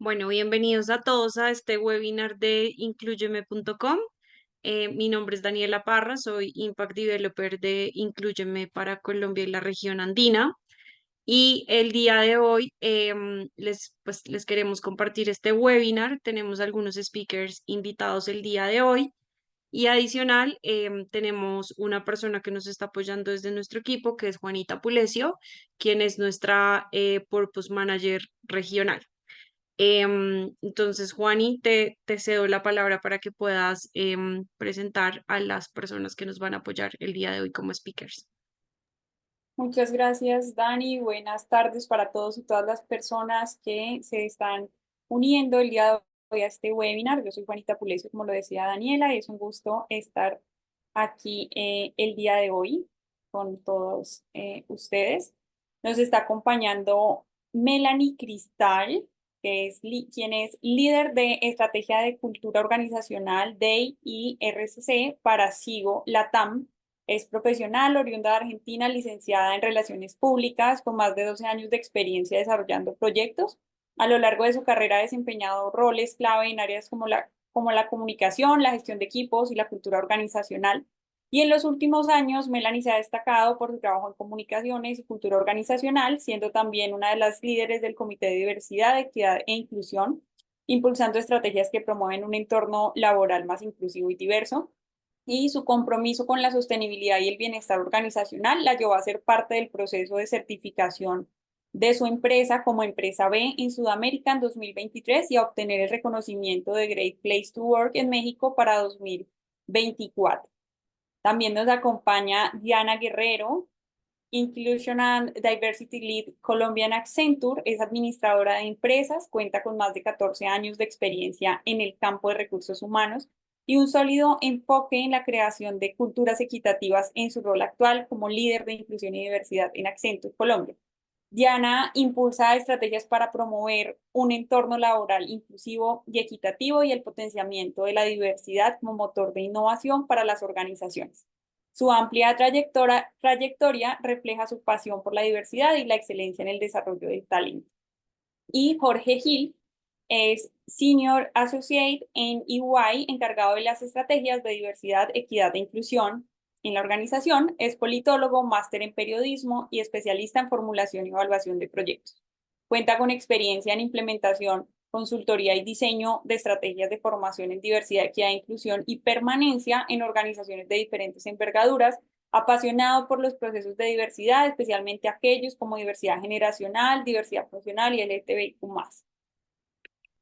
Bueno, bienvenidos a todos a este webinar de incluyeme.com. Mi nombre es Daniela Parra, soy Impact Developer de Inclúyeme para Colombia y la región andina. Y el día de hoy les queremos compartir este webinar. Tenemos algunos speakers invitados el día de hoy y adicional tenemos una persona que nos está apoyando desde nuestro equipo, que es Juanita Pulesio, quien es nuestra Purpose Manager regional. Entonces, Juani, te cedo la palabra para que puedas presentar a las personas que nos van a apoyar el día de hoy como speakers. Muchas gracias, Dani. Buenas tardes para todos y todas las personas que se están uniendo el día de hoy a este webinar. Yo soy Juanita Pulesio, como lo decía Daniela, y es un gusto estar aquí el día de hoy con todos ustedes. Nos está acompañando Melanie Cristal, que es quien es líder de estrategia de cultura organizacional de IRCC para SIGO Latam. Es profesional, oriunda de Argentina, licenciada en Relaciones Públicas, con más de 12 años de experiencia desarrollando proyectos. A lo largo de su carrera ha desempeñado roles clave en áreas como la comunicación, la gestión de equipos y la cultura organizacional. Y en los últimos años, Melanie se ha destacado por su trabajo en comunicaciones y cultura organizacional, siendo también una de las líderes del Comité de Diversidad, Equidad e Inclusión, impulsando estrategias que promueven un entorno laboral más inclusivo y diverso, y su compromiso con la sostenibilidad y el bienestar organizacional la llevó a ser parte del proceso de certificación de su empresa como empresa B en Sudamérica en 2023 y a obtener el reconocimiento de Great Place to Work en México para 2024. También nos acompaña Diana Guerrero, Inclusion and Diversity Lead Colombian Accenture, es administradora de empresas, cuenta con más de 14 años de experiencia en el campo de recursos humanos y un sólido enfoque en la creación de culturas equitativas en su rol actual como líder de inclusión y diversidad en Accenture Colombia. Diana impulsa estrategias para promover un entorno laboral inclusivo y equitativo y el potenciamiento de la diversidad como motor de innovación para las organizaciones. Su amplia trayectoria refleja su pasión por la diversidad y la excelencia en el desarrollo del talento. Y Jorge Gil es Senior Associate en EY, encargado de las estrategias de diversidad, equidad e inclusión en la organización. Es politólogo, máster en periodismo y especialista en formulación y evaluación de proyectos. Cuenta con experiencia en implementación, consultoría y diseño de estrategias de formación en diversidad, equidad e inclusión y permanencia en organizaciones de diferentes envergaduras, apasionado por los procesos de diversidad, especialmente aquellos como diversidad generacional, diversidad funcional y LGTBIQ+.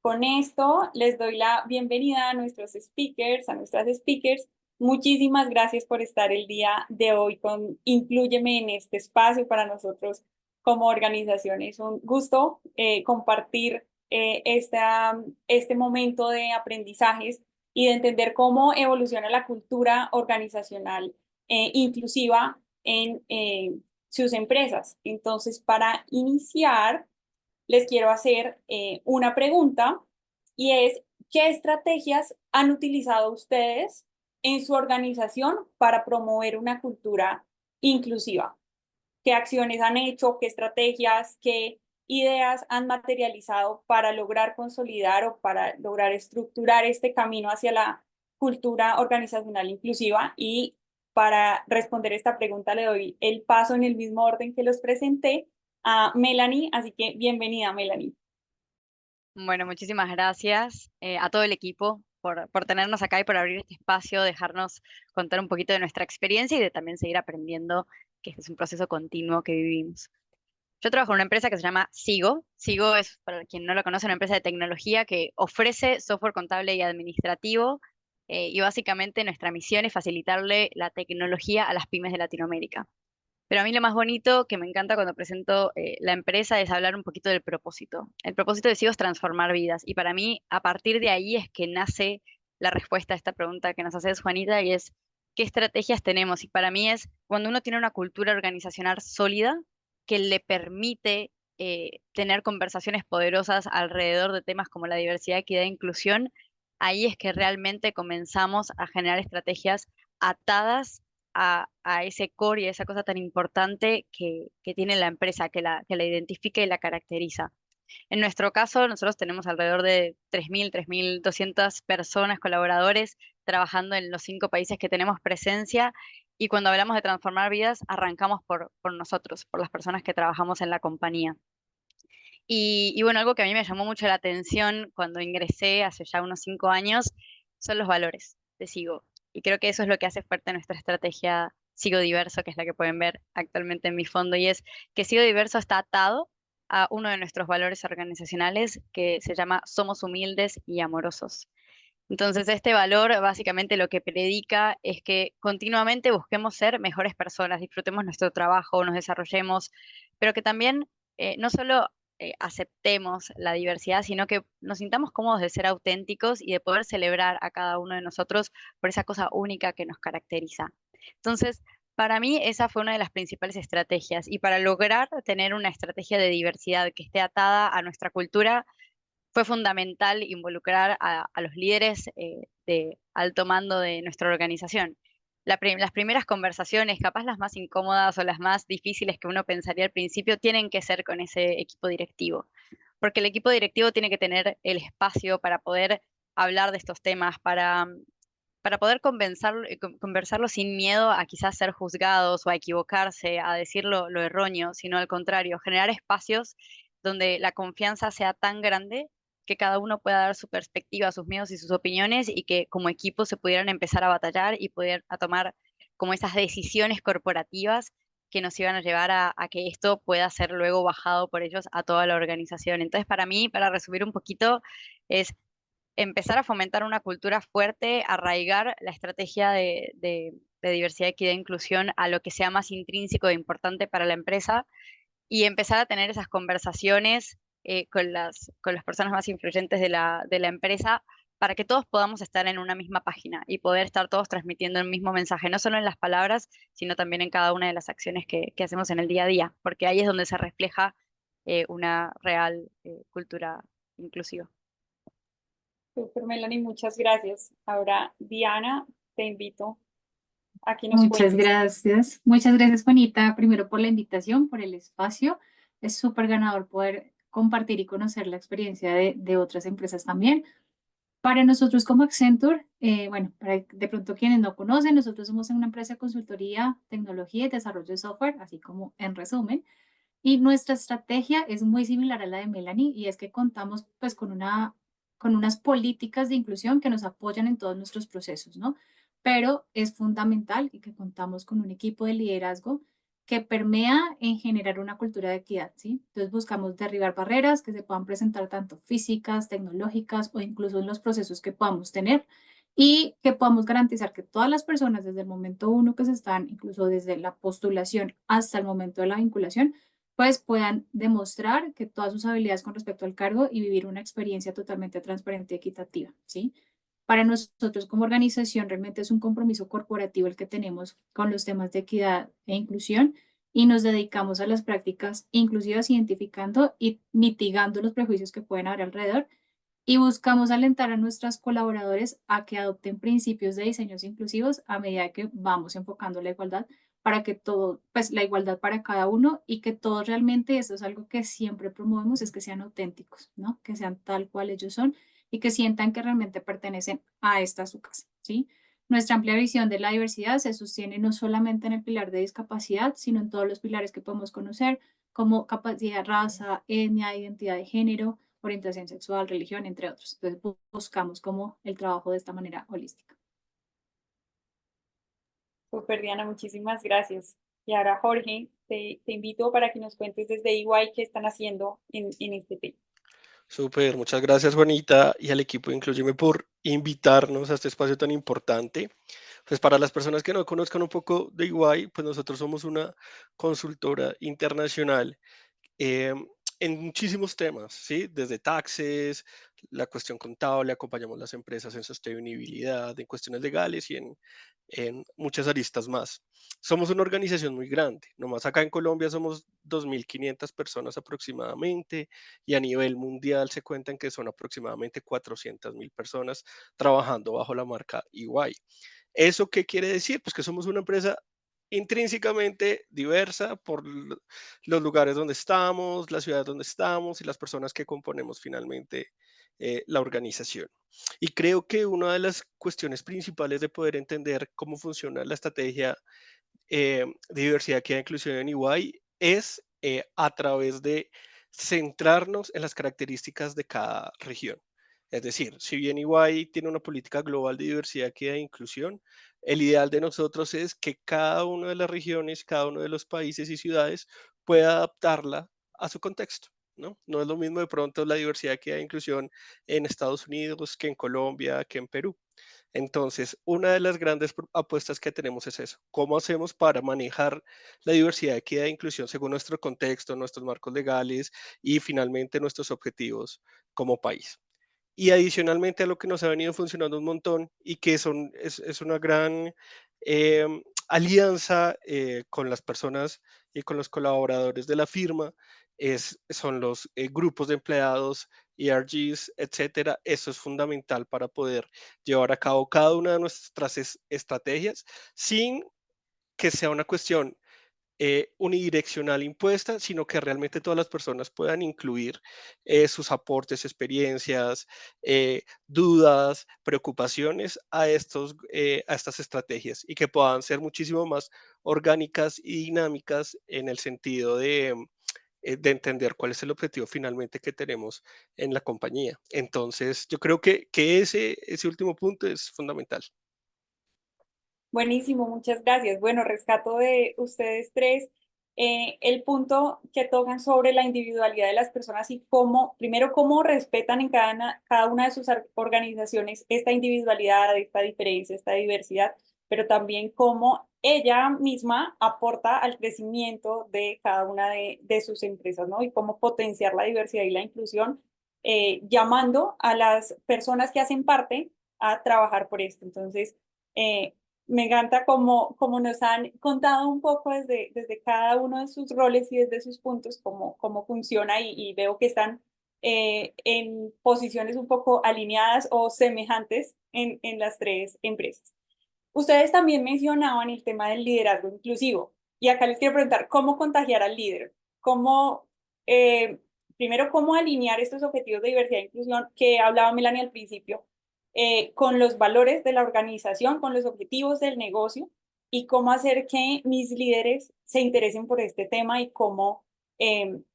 Con esto les doy la bienvenida a nuestros speakers, a nuestras speakers. Muchísimas gracias por estar el día de hoy con Inclúyeme en este espacio para nosotros como organización. Es un gusto compartir este momento de aprendizajes y de entender cómo evoluciona la cultura organizacional inclusiva en sus empresas. Entonces, para iniciar, les quiero hacer una pregunta y es, ¿qué estrategias han utilizado ustedes en su organización para promover una cultura inclusiva? ¿Qué acciones han hecho? ¿Qué estrategias? ¿Qué ideas han materializado para lograr consolidar o para lograr estructurar este camino hacia la cultura organizacional inclusiva? Y para responder esta pregunta le doy el paso en el mismo orden que los presenté a Melanie, así que bienvenida, Melanie. Bueno, muchísimas gracias a todo el equipo por tenernos acá y por abrir este espacio, dejarnos contar un poquito de nuestra experiencia y de también seguir aprendiendo, que este es un proceso continuo que vivimos. Yo trabajo en una empresa que se llama Sigo. Sigo es, para quien no lo conoce, una empresa de tecnología que ofrece software contable y administrativo, y básicamente nuestra misión es facilitarle la tecnología a las pymes de Latinoamérica. Pero a mí lo más bonito que me encanta cuando presento la empresa es hablar un poquito del propósito. El propósito de SIGO es transformar vidas. Y para mí, a partir de ahí es que nace la respuesta a esta pregunta que nos haces, Juanita, y es, ¿qué estrategias tenemos? Y para mí es cuando uno tiene una cultura organizacional sólida que le permite tener conversaciones poderosas alrededor de temas como la diversidad, equidad e inclusión, ahí es que realmente comenzamos a generar estrategias atadas a ese core y a esa cosa tan importante que tiene la empresa, que la identifica y la caracteriza. En nuestro caso, nosotros tenemos alrededor de 3.200 personas, colaboradores, trabajando en los 5 países que tenemos presencia. Y cuando hablamos de transformar vidas, arrancamos por nosotros, por las personas que trabajamos en la compañía. Y bueno, algo que a mí me llamó mucho la atención cuando ingresé hace ya unos 5 años son los valores de Sigo. Y creo que eso es lo que hace fuerte nuestra estrategia Sigo Diverso, que es la que pueden ver actualmente en mi fondo, y es que Sigo Diverso está atado a uno de nuestros valores organizacionales que se llama Somos humildes y amorosos. Entonces, este valor básicamente lo que predica es que continuamente busquemos ser mejores personas, disfrutemos nuestro trabajo, nos desarrollemos, pero que también no solo aceptemos la diversidad, sino que nos sintamos cómodos de ser auténticos y de poder celebrar a cada uno de nosotros por esa cosa única que nos caracteriza. Entonces, para mí esa fue una de las principales estrategias y para lograr tener una estrategia de diversidad que esté atada a nuestra cultura, fue fundamental involucrar a los líderes de alto mando de nuestra organización. Las primeras conversaciones, capaz las más incómodas o las más difíciles que uno pensaría al principio, tienen que ser con ese equipo directivo, porque el equipo directivo tiene que tener el espacio para poder hablar de estos temas, para poder conversarlo sin miedo a quizás ser juzgados o a equivocarse, a decir lo erróneo, sino al contrario, generar espacios donde la confianza sea tan grande que cada uno pueda dar su perspectiva, sus miedos y sus opiniones y que como equipo se pudieran empezar a batallar y poder a tomar como esas decisiones corporativas que nos iban a llevar a que esto pueda ser luego bajado por ellos a toda la organización. Entonces, para mí, para resumir un poquito, es empezar a fomentar una cultura fuerte, arraigar la estrategia de diversidad, equidad e inclusión a lo que sea más intrínseco e importante para la empresa y empezar a tener esas conversaciones con las personas más influyentes de la empresa para que todos podamos estar en una misma página y poder estar todos transmitiendo el mismo mensaje, no solo en las palabras, sino también en cada una de las acciones que hacemos en el día a día, porque ahí es donde se refleja una real cultura inclusiva. Super Melanie, muchas gracias. Ahora, Diana, te invito a que nos Muchas cuentes. gracias. Muchas gracias, Juanita, primero por la invitación, por el espacio. Es súper ganador poder compartir y conocer la experiencia de otras empresas también. Para nosotros como Accenture, bueno, para de pronto quienes no conocen, nosotros somos una empresa de consultoría, tecnología y desarrollo de software, así como en resumen. Y nuestra estrategia es muy similar a la de Melanie y es que contamos pues con unas políticas de inclusión que nos apoyan en todos nuestros procesos, ¿no? Pero es fundamental y que contamos con un equipo de liderazgo que permea en generar una cultura de equidad, ¿sí? Entonces buscamos derribar barreras que se puedan presentar tanto físicas, tecnológicas o incluso en los procesos que podamos tener y que podamos garantizar que todas las personas desde el momento uno que se están, incluso desde la postulación hasta el momento de la vinculación, pues puedan demostrar que todas sus habilidades con respecto al cargo y vivir una experiencia totalmente transparente y equitativa, ¿sí? Para nosotros como organización realmente es un compromiso corporativo el que tenemos con los temas de equidad e inclusión y nos dedicamos a las prácticas inclusivas identificando y mitigando los prejuicios que pueden haber alrededor y buscamos alentar a nuestros colaboradores a que adopten principios de diseños inclusivos a medida que vamos enfocando la igualdad para que todo, pues la igualdad para cada uno y que todos realmente, eso es algo que siempre promovemos, es que sean auténticos, ¿no? Que sean tal cual ellos son y que sientan que realmente pertenecen a esta su casa, ¿sí? Nuestra amplia visión de la diversidad se sostiene no solamente en el pilar de discapacidad, sino en todos los pilares que podemos conocer, como capacidad, raza, etnia, identidad de género, orientación sexual, religión, entre otros. Entonces buscamos como el trabajo de esta manera holística. Super Diana, muchísimas gracias. Y ahora, Jorge, te invito para que nos cuentes desde EY qué están haciendo en este tema. Súper, muchas gracias Juanita y al equipo de Incluyeme por invitarnos a este espacio tan importante. Pues para las personas que no conozcan un poco de EY, pues nosotros somos una consultora internacional eh, en muchísimos temas, ¿sí? Desde taxes, la cuestión contable, acompañamos las empresas en sostenibilidad, en cuestiones legales y en muchas aristas más. Somos una organización muy grande, nomás acá en Colombia somos 2.500 personas aproximadamente y a nivel mundial se cuentan que son aproximadamente 400.000 personas trabajando bajo la marca EY. ¿Eso qué quiere decir? Pues que somos una empresa intrínsecamente diversa por los lugares donde estamos, las ciudades donde estamos y las personas que componemos finalmente la organización. Y creo que una de las cuestiones principales de poder entender cómo funciona la estrategia de diversidad, equidad e inclusión en EY es a través de centrarnos en las características de cada región. Es decir, si bien EY tiene una política global de diversidad, equidad e inclusión, el ideal de nosotros es que cada una de las regiones, cada uno de los países y ciudades pueda adaptarla a su contexto. ¿No? No es lo mismo de pronto la diversidad, equidad e inclusión en Estados Unidos que en Colombia, que en Perú. Entonces, una de las grandes apuestas que tenemos es eso. ¿Cómo hacemos para manejar la diversidad, equidad e inclusión según nuestro contexto, nuestros marcos legales y finalmente nuestros objetivos como país? Y adicionalmente a lo que nos ha venido funcionando un montón y que es una gran alianza con las personas y con los colaboradores de la firma, son los grupos de empleados, ERGs, etcétera. Eso es fundamental para poder llevar a cabo cada una de nuestras estrategias sin que sea una cuestión unidireccional impuesta, sino que realmente todas las personas puedan incluir sus aportes, experiencias, dudas, preocupaciones a estas estrategias y que puedan ser muchísimo más orgánicas y dinámicas en el sentido de entender cuál es el objetivo finalmente que tenemos en la compañía. Entonces, yo creo que ese último punto es fundamental. Buenísimo, muchas gracias. Bueno, rescato de ustedes tres el punto que tocan sobre la individualidad de las personas y cómo, primero, cómo respetan en cada una de sus organizaciones esta individualidad, esta diferencia, esta diversidad, pero también cómo ella misma aporta al crecimiento de cada una de sus empresas, ¿no? Y cómo potenciar la diversidad y la inclusión, llamando a las personas que hacen parte a trabajar por esto. Entonces, me encanta como nos han contado un poco desde cada uno de sus roles y desde sus puntos, cómo funciona y veo que están en posiciones un poco alineadas o semejantes en las tres empresas. Ustedes también mencionaban el tema del liderazgo inclusivo y acá les quiero preguntar cómo contagiar al líder, cómo, eh, primero, cómo alinear estos objetivos de diversidad e inclusión que hablaba Melanie al principio con los valores de la organización, con los objetivos del negocio y cómo hacer que mis líderes se interesen por este tema y cómo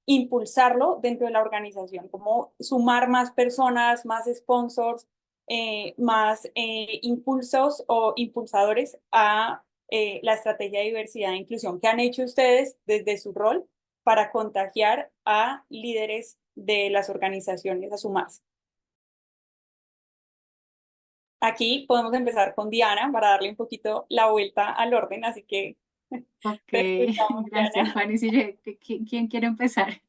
impulsarlo dentro de la organización, cómo sumar más personas, más sponsors, más impulsos o impulsadores a la estrategia de diversidad e inclusión que han hecho ustedes desde su rol para contagiar a líderes de las organizaciones a sumarse. Aquí podemos empezar con Diana para darle un poquito la vuelta al orden, así que Ok, te escuchamos, gracias, Diana. Juan. Y si ¿quién quiere empezar?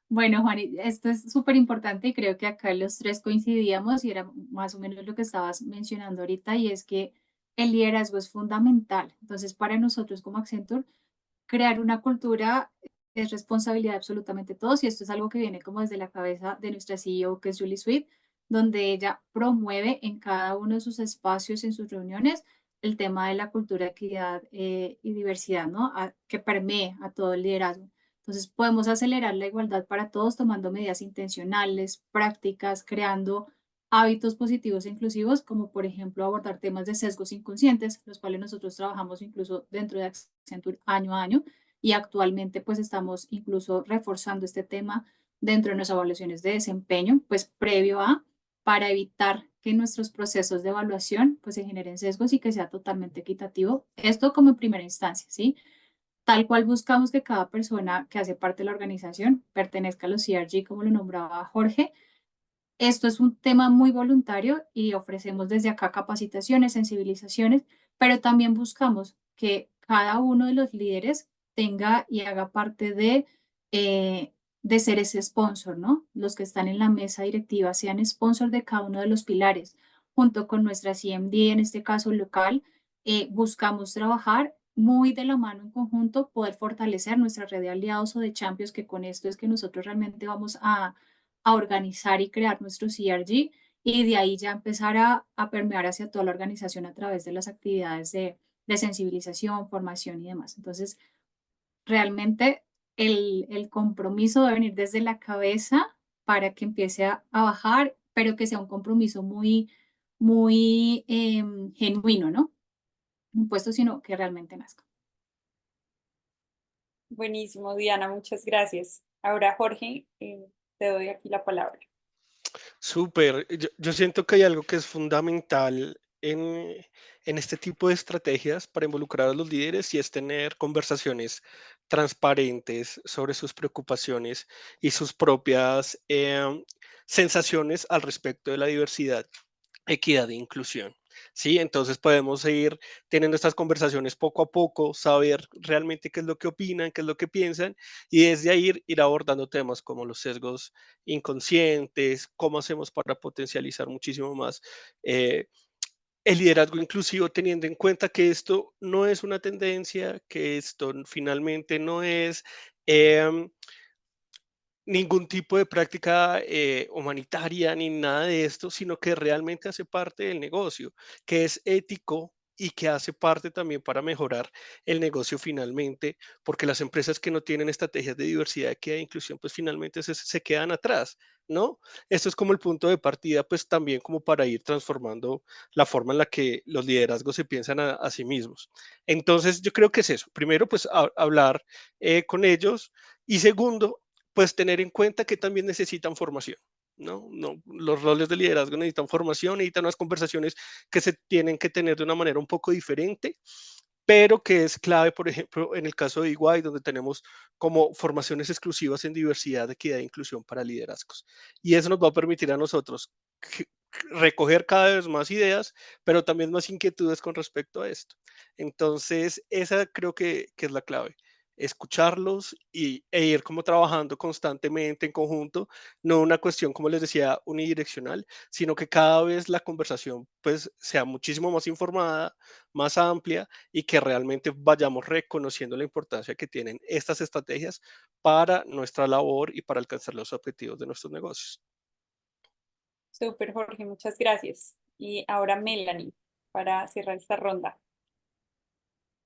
Bueno, Juan, esto es súper importante y creo que acá los tres coincidíamos y era más o menos lo que estabas mencionando ahorita y es que el liderazgo es fundamental. Entonces, para nosotros como Accenture, crear una cultura es responsabilidad de absolutamente todos y esto es algo que viene como desde la cabeza de nuestra CEO, que es Julie Sweet, donde ella promueve en cada uno de sus espacios, en sus reuniones, el tema de la cultura, equidad y diversidad, ¿no? Que permee a todo el liderazgo. Entonces, podemos acelerar la igualdad para todos tomando medidas intencionales, prácticas, creando hábitos positivos e inclusivos, como por ejemplo abordar temas de sesgos inconscientes, los cuales nosotros trabajamos incluso dentro de Accenture año a año y actualmente pues estamos incluso reforzando este tema dentro de nuestras evaluaciones de desempeño, pues previo a, para evitar que nuestros procesos de evaluación pues se generen sesgos y que sea totalmente equitativo. Esto como en primera instancia, ¿sí? Tal cual buscamos que cada persona que hace parte de la organización pertenezca a los CRG, como lo nombraba Jorge. Esto es un tema muy voluntario y ofrecemos desde acá capacitaciones, sensibilizaciones, pero también buscamos que cada uno de los líderes tenga y haga parte de ser ese sponsor, ¿no? Los que están en la mesa directiva sean sponsor de cada uno de los pilares. Junto con nuestra CMD, en este caso local, buscamos trabajar muy de la mano en conjunto, poder fortalecer nuestra red de aliados o de champions, que con esto es que nosotros realmente vamos a organizar y crear nuestro CRG y de ahí ya empezar a permear hacia toda la organización a través de las actividades de sensibilización, formación y demás. Entonces, realmente el compromiso debe venir desde la cabeza para que empiece a bajar, pero que sea un compromiso muy, muy genuino, ¿no? Impuesto, sino que realmente nazca. Buenísimo, Diana, muchas gracias. Ahora, Jorge, te doy aquí la palabra. Súper. Yo siento que hay algo que es fundamental en este tipo de estrategias para involucrar a los líderes y es tener conversaciones transparentes sobre sus preocupaciones y sus propias sensaciones al respecto de la diversidad, equidad e inclusión. Sí, entonces podemos ir teniendo estas conversaciones poco a poco, saber realmente qué es lo que opinan, qué es lo que piensan y desde ahí ir abordando temas como los sesgos inconscientes, cómo hacemos para potencializar muchísimo más eh, el liderazgo inclusivo, teniendo en cuenta que esto no es una tendencia, que esto finalmente no es em, ningún tipo de práctica humanitaria ni nada de esto, sino que realmente hace parte del negocio, que es ético y que hace parte también para mejorar el negocio finalmente, porque las empresas que no tienen estrategias de diversidad, equidad e inclusión, pues finalmente se quedan atrás, ¿no? Esto es como el punto de partida, pues también como para ir transformando la forma en la que los liderazgos se piensan a sí mismos. Entonces, yo creo que es eso. Primero, pues hablar con ellos y segundo, pues tener en cuenta que también necesitan formación, ¿no? No, los roles de liderazgo necesitan formación, necesitan unas conversaciones que se tienen que tener de una manera un poco diferente, pero que es clave, por ejemplo, en el caso de EY, donde tenemos como formaciones exclusivas en diversidad, equidad e inclusión para liderazgos. Y eso nos va a permitir a nosotros recoger cada vez más ideas, pero también más inquietudes con respecto a esto. Entonces, esa creo que es la clave, escucharlos e ir como trabajando constantemente en conjunto, no una cuestión, como les decía, unidireccional, sino que cada vez la conversación pues sea muchísimo más informada, más amplia y que realmente vayamos reconociendo la importancia que tienen estas estrategias para nuestra labor y para alcanzar los objetivos de nuestros negocios. Súper, Jorge, muchas gracias. Y ahora Melanie, para cerrar esta ronda.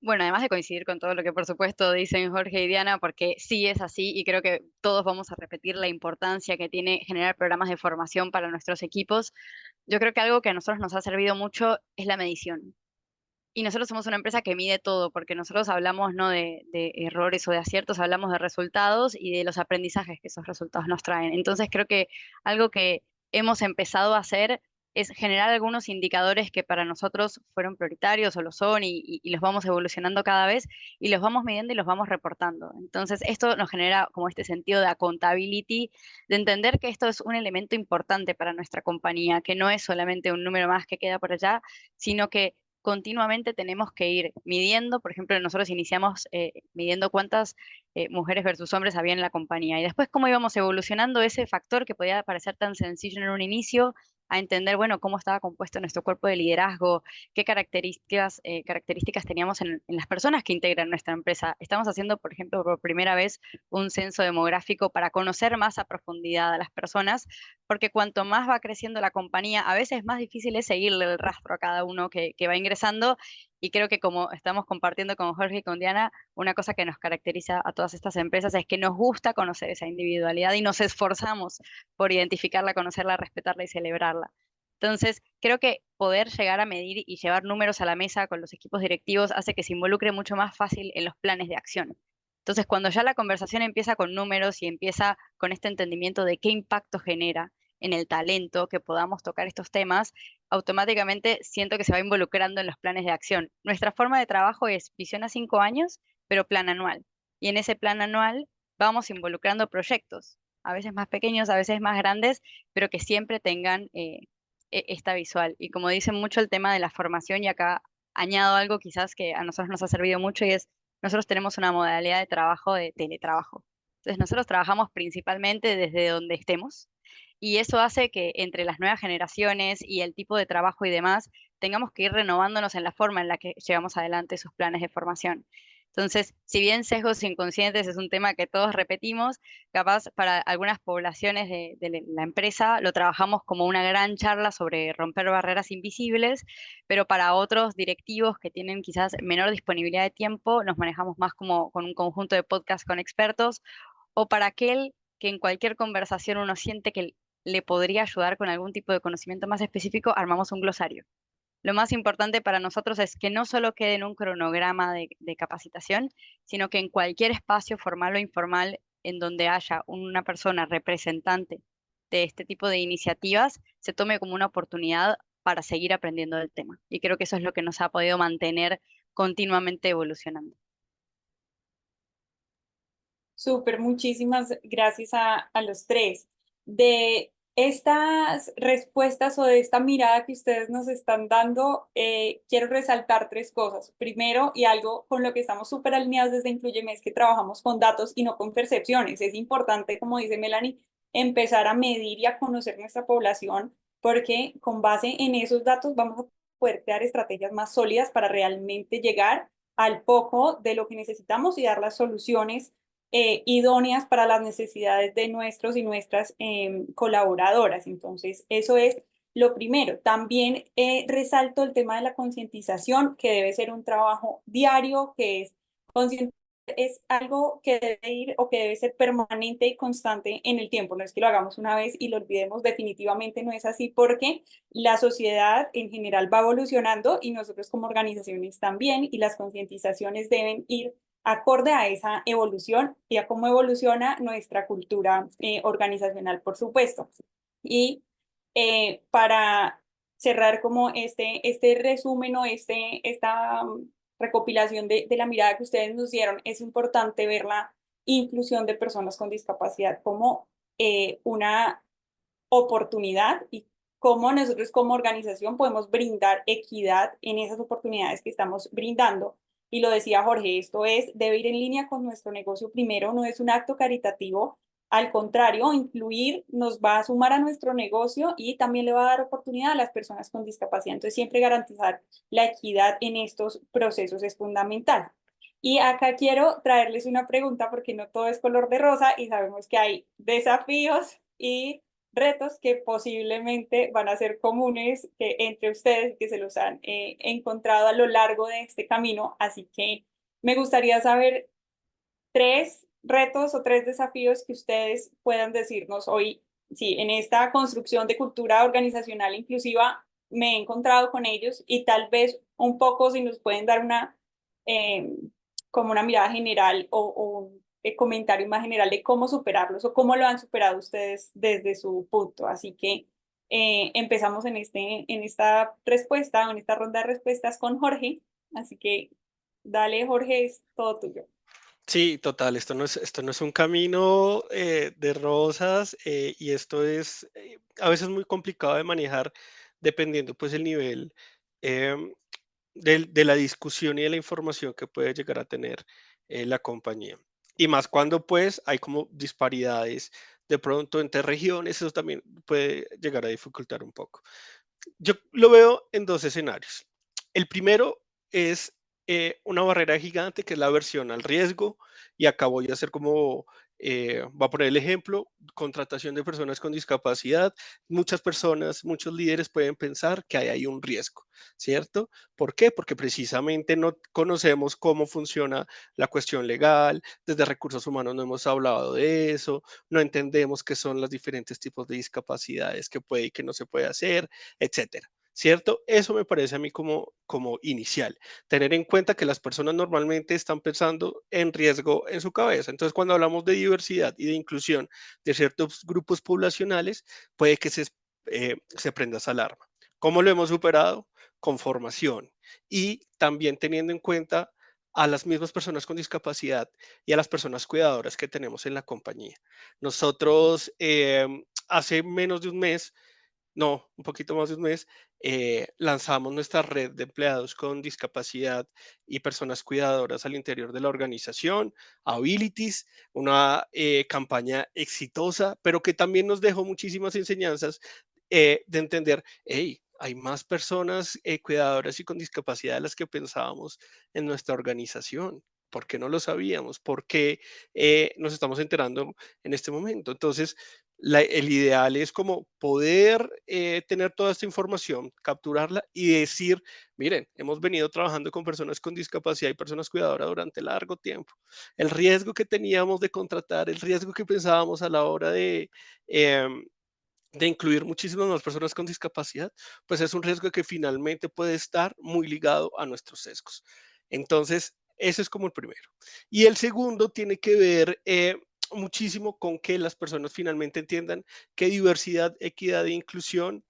Bueno, además de coincidir con todo lo que por supuesto dicen Jorge y Diana, porque sí es así y creo que todos vamos a repetir la importancia que tiene generar programas de formación para nuestros equipos, yo creo que algo que a nosotros nos ha servido mucho es la medición. Y nosotros somos una empresa que mide todo, porque nosotros hablamos no de errores o de aciertos, hablamos de resultados y de los aprendizajes que esos resultados nos traen. Entonces creo que algo que hemos empezado a hacer es generar algunos indicadores que para nosotros fueron prioritarios o lo son y los vamos evolucionando cada vez y los vamos midiendo y los vamos reportando. Entonces esto nos genera como este sentido de accountability, de entender que esto es un elemento importante para nuestra compañía, que no es solamente un número más que queda por allá, sino que continuamente tenemos que ir midiendo. Por ejemplo, nosotros iniciamos midiendo cuántas mujeres versus hombres había en la compañía y después cómo íbamos evolucionando ese factor que podía parecer tan sencillo en un inicio a entender, bueno, cómo estaba compuesto nuestro cuerpo de liderazgo, qué características teníamos en las personas que integran nuestra empresa. Estamos haciendo, por ejemplo, por primera vez un censo demográfico para conocer más a profundidad a las personas, porque cuanto más va creciendo la compañía, a veces más difícil es seguirle el rastro a cada uno que va ingresando. Y creo que como estamos compartiendo con Jorge y con Diana, una cosa que nos caracteriza a todas estas empresas es que nos gusta conocer esa individualidad y nos esforzamos por identificarla, conocerla, respetarla y celebrarla. Entonces, creo que poder llegar a medir y llevar números a la mesa con los equipos directivos hace que se involucre mucho más fácil en los planes de acción. Entonces, cuando ya la conversación empieza con números y empieza con este entendimiento de qué impacto genera en el talento que podamos tocar estos temas, automáticamente siento que se va involucrando en los planes de acción. Nuestra forma de trabajo es visión a 5 años, pero plan anual. Y en ese plan anual vamos involucrando proyectos, a veces más pequeños, a veces más grandes, pero que siempre tengan esta visual. Y como dicen mucho el tema de la formación, y acá añado algo quizás que a nosotros nos ha servido mucho, y es, nosotros tenemos una modalidad de trabajo de teletrabajo. Entonces nosotros trabajamos principalmente desde donde estemos y eso hace que entre las nuevas generaciones y el tipo de trabajo y demás, tengamos que ir renovándonos en la forma en la que llevamos adelante sus planes de formación. Entonces, si bien sesgos inconscientes es un tema que todos repetimos, capaz para algunas poblaciones de la empresa lo trabajamos como una gran charla sobre romper barreras invisibles, pero para otros directivos que tienen quizás menor disponibilidad de tiempo, nos manejamos más como con un conjunto de podcasts con expertos, o para aquel que en cualquier conversación uno siente que le podría ayudar con algún tipo de conocimiento más específico, armamos un glosario. Lo más importante para nosotros es que no solo quede en un cronograma de capacitación, sino que en cualquier espacio formal o informal en donde haya una persona representante de este tipo de iniciativas, se tome como una oportunidad para seguir aprendiendo del tema. Y creo que eso es lo que nos ha podido mantener continuamente evolucionando. Súper, muchísimas gracias a los tres. De estas respuestas o de esta mirada que ustedes nos están dando, quiero resaltar tres cosas. Primero, y algo con lo que estamos súper alineados desde Inclúyeme, es que trabajamos con datos y no con percepciones. Es importante, como dice Melanie, empezar a medir y a conocer nuestra población, porque con base en esos datos vamos a poder crear estrategias más sólidas para realmente llegar al foco de lo que necesitamos y dar las soluciones idóneas para las necesidades de nuestros y nuestras colaboradoras. Entonces, eso es lo primero. También resalto el tema de la concientización, que debe ser un trabajo diario, que es algo que debe ir o que debe ser permanente y constante en el tiempo. No es que lo hagamos una vez y lo olvidemos, definitivamente no es así, porque la sociedad en general va evolucionando y nosotros como organizaciones también, y las concientizaciones deben ir acorde a esa evolución y a cómo evoluciona nuestra cultura organizacional, por supuesto. Y para cerrar como este resumen o esta recopilación de la mirada que ustedes nos dieron, es importante ver la inclusión de personas con discapacidad como una oportunidad y cómo nosotros como organización podemos brindar equidad en esas oportunidades que estamos brindando. Y lo decía Jorge, debe ir en línea con nuestro negocio primero, no es un acto caritativo, al contrario, incluir nos va a sumar a nuestro negocio y también le va a dar oportunidad a las personas con discapacidad. Entonces, siempre garantizar la equidad en estos procesos es fundamental. Y acá quiero traerles una pregunta porque no todo es color de rosa y sabemos que hay desafíos y retos que posiblemente van a ser comunes entre ustedes, que se los han encontrado a lo largo de este camino. Así que me gustaría saber tres retos o tres desafíos que ustedes puedan decirnos hoy. Sí, en esta construcción de cultura organizacional inclusiva me he encontrado con ellos y tal vez un poco si nos pueden dar eh, como una mirada general o un comentario más general de cómo superarlos o cómo lo han superado ustedes desde su punto. Así que empezamos en esta respuesta, en esta ronda de respuestas con Jorge. Así que dale, Jorge, es todo tuyo. Sí, total, esto no es un camino de rosas, y esto es a veces muy complicado de manejar dependiendo pues el nivel em, de la discusión y de la información que puede llegar a tener la compañía. Y más cuando pues hay como disparidades de pronto entre regiones, eso también puede llegar a dificultar un poco. Yo lo veo en dos escenarios. El primero es una barrera gigante que es la aversión al riesgo, y acá voy a hacer como, voy a poner el ejemplo, contratación de personas con discapacidad. Muchas personas, muchos líderes pueden pensar que hay ahí un riesgo, ¿cierto? ¿Por qué? Porque precisamente no conocemos cómo funciona la cuestión legal, desde recursos humanos no hemos hablado de eso, no entendemos qué son los diferentes tipos de discapacidades que puede y que no se puede hacer, etcétera. ¿Cierto? Eso me parece a mí como inicial. Tener en cuenta que las personas normalmente están pensando en riesgo en su cabeza. Entonces, cuando hablamos de diversidad y de inclusión de ciertos grupos poblacionales, puede que se prenda esa alarma. ¿Cómo lo hemos superado? Con formación y también teniendo en cuenta a las mismas personas con discapacidad y a las personas cuidadoras que tenemos en la compañía. Nosotros hace menos de un mes, no, un poquito más de un mes, lanzamos nuestra red de empleados con discapacidad y personas cuidadoras al interior de la organización, Abilities, una campaña exitosa, pero que también nos dejó muchísimas enseñanzas de entender, hey, hay más personas cuidadoras y con discapacidad de las que pensábamos en nuestra organización. ¿Por qué no lo sabíamos? ¿Por qué nos estamos enterando en este momento? Entonces, el ideal es como poder tener toda esta información, capturarla y decir, miren, hemos venido trabajando con personas con discapacidad y personas cuidadoras durante largo tiempo. El riesgo que teníamos de contratar, el riesgo que pensábamos a la hora em, de incluir muchísimas más personas con discapacidad, pues es un riesgo que finalmente puede estar muy ligado a nuestros sesgos. Entonces, ese es como el primero. Y el segundo tiene que ver muchísimo con que las personas finalmente entiendan que diversidad, equidad e inclusión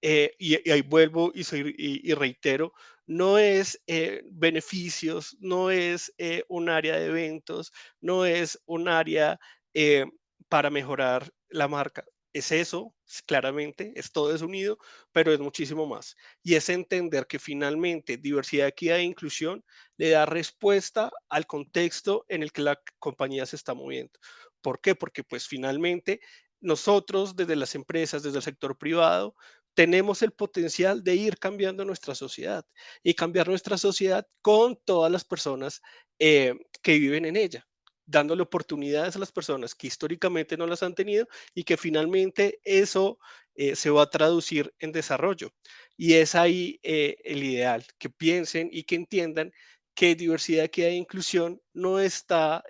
y ahí vuelvo y reitero, no es beneficios, no es un área de eventos, no es un área eh, para mejorar la marca. Es eso, claramente, es todo es unido, pero es muchísimo más. Y es entender que finalmente diversidad, equidad e inclusión le da respuesta al contexto en el que la compañía se está moviendo. ¿Por qué? Porque pues finalmente nosotros desde las empresas, desde el sector privado, tenemos el potencial de ir cambiando nuestra sociedad y cambiar nuestra sociedad con todas las personas que viven en ella, dándole oportunidades a las personas que históricamente no las han tenido y que finalmente eso se va a traducir en desarrollo. Y es ahí el ideal, que piensen y que entiendan que diversidad, equidad e inclusión no está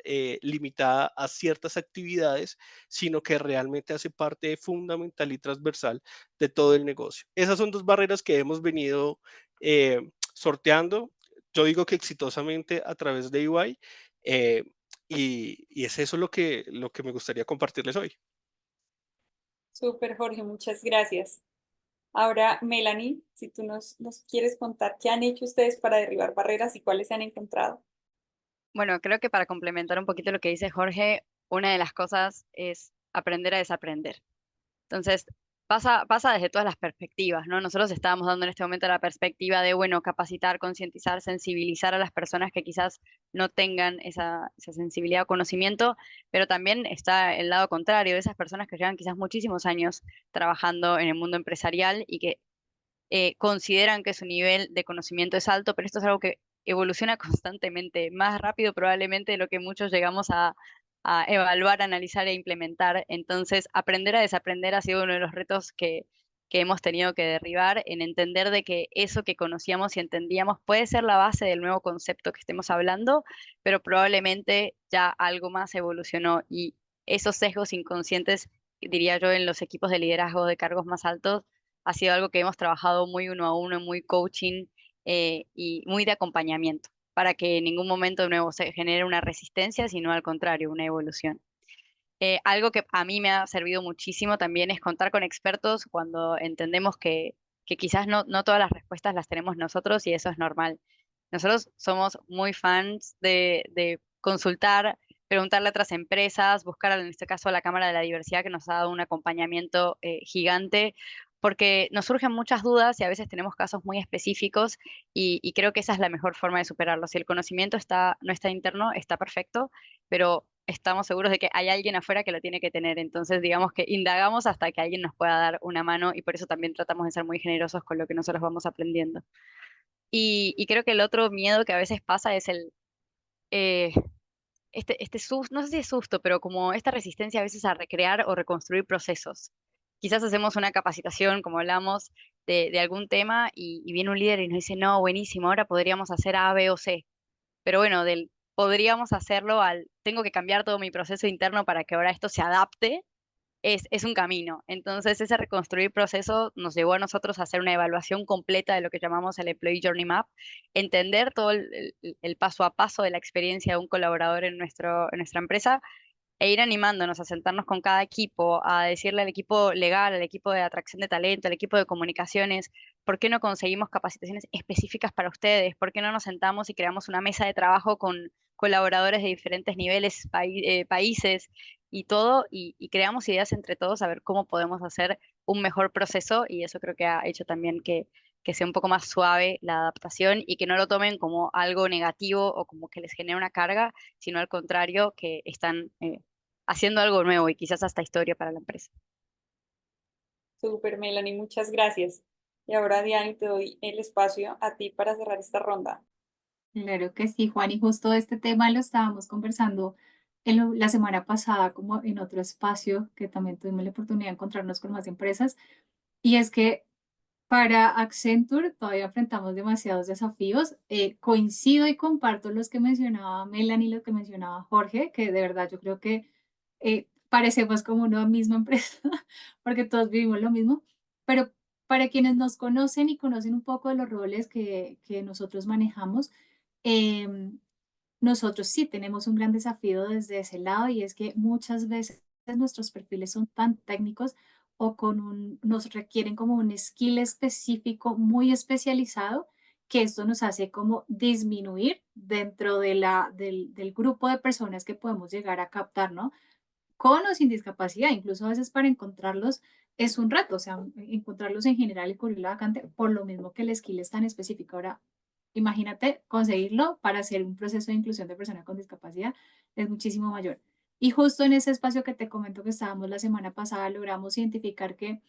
limitada a ciertas actividades, sino que realmente hace parte fundamental y transversal de todo el negocio. Esas son dos barreras que hemos venido sorteando, yo digo que exitosamente a través de EY, y es eso lo que me gustaría compartirles hoy. Súper, Jorge, muchas gracias. Ahora, Melanie, si tú nos quieres contar qué han hecho ustedes para derribar barreras y cuáles se han encontrado. Bueno, creo que para complementar un poquito lo que dice Jorge, una de las cosas es aprender a desaprender. Entonces, pasa desde todas las perspectivas, ¿no? Nosotros estábamos dando en este momento la perspectiva de, bueno, capacitar, concientizar, sensibilizar a las personas que quizás no tengan esa sensibilidad o conocimiento, pero también está el lado contrario, de esas personas que llevan quizás muchísimos años trabajando en el mundo empresarial y que consideran que su nivel de conocimiento es alto, pero esto es algo que evoluciona constantemente, más rápido probablemente de lo que muchos llegamos a evaluar, analizar e implementar. Entonces, aprender a desaprender ha sido uno de los retos que hemos tenido que derribar, en entender de que eso que conocíamos y entendíamos puede ser la base del nuevo concepto que estemos hablando, pero probablemente ya algo más evolucionó y esos sesgos inconscientes, diría yo, en los equipos de liderazgo de cargos más altos, ha sido algo que hemos trabajado muy uno a uno, muy coaching y muy de acompañamiento, para que en ningún momento de nuevo se genere una resistencia, sino al contrario, una evolución. Algo que a mí me ha servido muchísimo también es contar con expertos cuando entendemos que quizás no todas las respuestas las tenemos nosotros y eso es normal. Nosotros somos muy fans de consultar, preguntarle a otras empresas, buscar en este caso a la Cámara de la Diversidad que nos ha dado un acompañamiento gigante, porque nos surgen muchas dudas y a veces tenemos casos muy específicos y creo que esa es la mejor forma de superarlo. Si el conocimiento no está interno, está perfecto, pero estamos seguros de que hay alguien afuera que lo tiene que tener. Entonces, digamos que indagamos hasta que alguien nos pueda dar una mano y por eso también tratamos de ser muy generosos con lo que nosotros vamos aprendiendo. Y creo que el otro miedo que a veces pasa es eh, este susto, no sé si es susto, pero como esta resistencia a veces a recrear o reconstruir procesos. Quizás hacemos una capacitación, como hablamos, de algún tema y viene un líder y nos dice, no, buenísimo, ahora podríamos hacer A, B o C. Pero bueno, podríamos hacerlo tengo que cambiar todo mi proceso interno para que ahora esto se adapte, es un camino. Entonces, ese reconstruir proceso nos llevó a nosotros a hacer una evaluación completa de lo que llamamos el Employee Journey Map, entender todo el paso a paso de la experiencia de un colaborador en nuestra empresa e ir animándonos a sentarnos con cada equipo, a decirle al equipo legal, al equipo de atracción de talento, al equipo de comunicaciones, ¿por qué no conseguimos capacitaciones específicas para ustedes? ¿Por qué no nos sentamos y creamos una mesa de trabajo con colaboradores de diferentes niveles, países y todo, y creamos ideas entre todos a ver cómo podemos hacer un mejor proceso? Y eso creo que ha hecho también que sea un poco más suave la adaptación y que no lo tomen como algo negativo o como que les genere una carga, sino al contrario, que están haciendo algo nuevo y quizás hasta historia para la empresa. Súper, Melanie, muchas gracias. Y ahora, Diane, te doy el espacio a ti para cerrar esta ronda. Claro que sí, Juan, y justo este tema lo estábamos conversando la semana pasada, como en otro espacio que también tuvimos la oportunidad de encontrarnos con más empresas, y es que para Accenture todavía enfrentamos demasiados desafíos. Coincido y comparto los que mencionaba Melanie y los que mencionaba Jorge, que de verdad yo creo que parecemos como una misma empresa, porque todos vivimos lo mismo, pero para quienes nos conocen y conocen un poco de los roles que nosotros manejamos, em, nosotros sí tenemos un gran desafío desde ese lado y es que muchas veces nuestros perfiles son tan técnicos o nos requieren como un skill específico muy especializado que esto nos hace como disminuir dentro del grupo de personas que podemos llegar a captar, ¿no? Con o sin discapacidad, incluso a veces para encontrarlos es un reto, o sea, encontrarlos en general y cubrir la vacante, por lo mismo que el skill es tan específico. Ahora, imagínate conseguirlo para hacer un proceso de inclusión de personas con discapacidad, es muchísimo mayor. Y justo en ese espacio que te comento que estábamos la semana pasada, logramos identificar que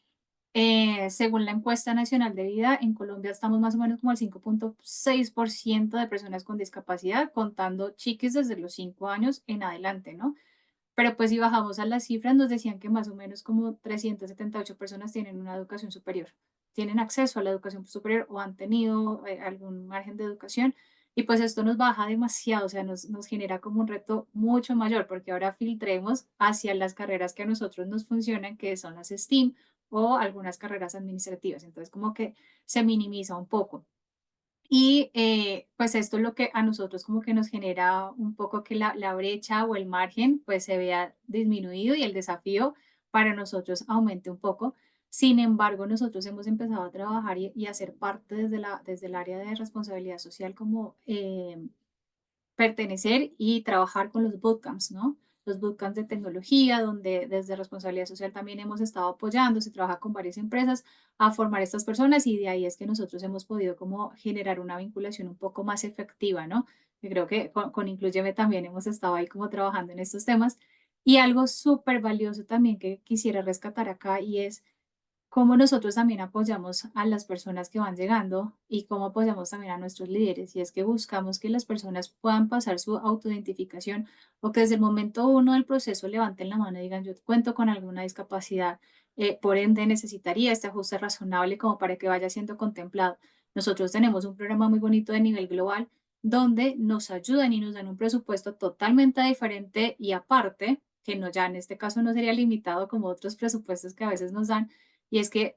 según la encuesta nacional de vida, en Colombia estamos más o menos como al 5,6% de personas con discapacidad, contando chiquis desde los 5 años en adelante, ¿no? Pero pues si bajamos a las cifras, nos decían que más o menos como 378 personas tienen una educación superior, tienen acceso a la educación superior o han tenido algún margen de educación. Y pues esto nos baja demasiado, o sea, nos genera como un reto mucho mayor, porque ahora filtremos hacia las carreras que a nosotros nos funcionan, que son las STEAM o algunas carreras administrativas. Entonces, como que se minimiza un poco. Y pues esto es lo que a nosotros como que nos genera un poco que la brecha o el margen pues se vea disminuido y el desafío para nosotros aumente un poco. Sin embargo, nosotros hemos empezado a trabajar y hacer parte desde el área de responsabilidad social como pertenecer y trabajar con los bootcamps, ¿no? Los bootcamps de tecnología, donde desde responsabilidad social también hemos estado apoyando, se trabaja con varias empresas a formar estas personas y de ahí es que nosotros hemos podido como generar una vinculación un poco más efectiva, ¿no? Yo creo que con Incluyeme también hemos estado ahí como trabajando en estos temas. Y algo súper valioso también que quisiera rescatar acá y es cómo nosotros también apoyamos a las personas que van llegando y cómo apoyamos también a nuestros líderes. Y es que buscamos que las personas puedan pasar su autoidentificación o que desde el momento uno del proceso levanten la mano y digan, yo cuento con alguna discapacidad, por ende necesitaría este ajuste razonable como para que vaya siendo contemplado. Nosotros tenemos un programa muy bonito de nivel global donde nos ayudan y nos dan un presupuesto totalmente diferente y aparte, que no ya en este caso no sería limitado como otros presupuestos que a veces nos dan, y es que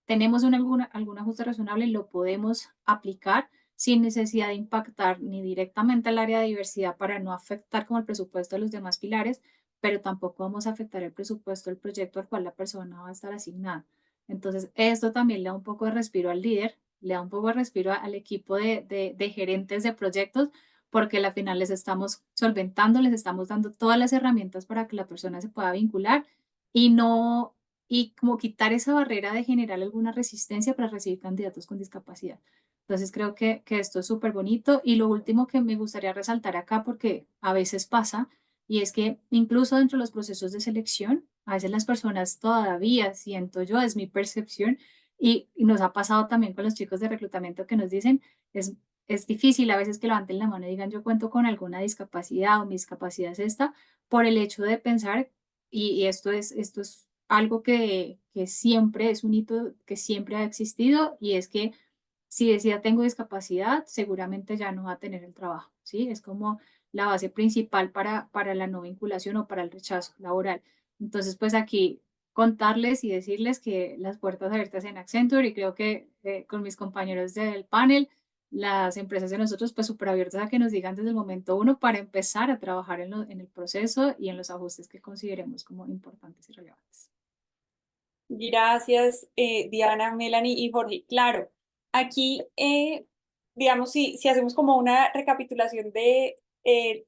tenemos algún ajuste razonable, lo podemos aplicar sin necesidad de impactar ni directamente al área de diversidad para no afectar como el presupuesto de los demás pilares, pero tampoco vamos a afectar el presupuesto del proyecto al cual la persona va a estar asignada. Entonces, esto también le da un poco de respiro al líder, le da un poco de respiro al equipo de gerentes de proyectos, porque al final les estamos solventando, les estamos dando todas las herramientas para que la persona se pueda vincular y no y como quitar esa barrera de generar alguna resistencia para recibir candidatos con discapacidad. Entonces creo que esto es súper bonito. Y lo último que me gustaría resaltar acá, porque a veces pasa, y es que incluso dentro de los procesos de selección, a veces las personas todavía, siento yo, es mi percepción, y nos ha pasado también con los chicos de reclutamiento que nos dicen, es difícil a veces que levanten la mano y digan, yo cuento con alguna discapacidad o mi discapacidad es esta, por el hecho de pensar, y esto es algo que siempre es un hito que siempre ha existido y es que si decía tengo discapacidad, seguramente ya no va a tener el trabajo, ¿sí? Es como la base principal para la no vinculación o para el rechazo laboral. Entonces, pues aquí contarles y decirles que las puertas abiertas en Accenture y creo que con mis compañeros del panel, las empresas de nosotros, pues súper abiertas a que nos digan desde el momento uno para empezar a trabajar en el proceso y en los ajustes que consideremos como importantes y relevantes. Gracias, Diana, Melanie y Jorge. Claro, aquí, digamos, si hacemos como una recapitulación de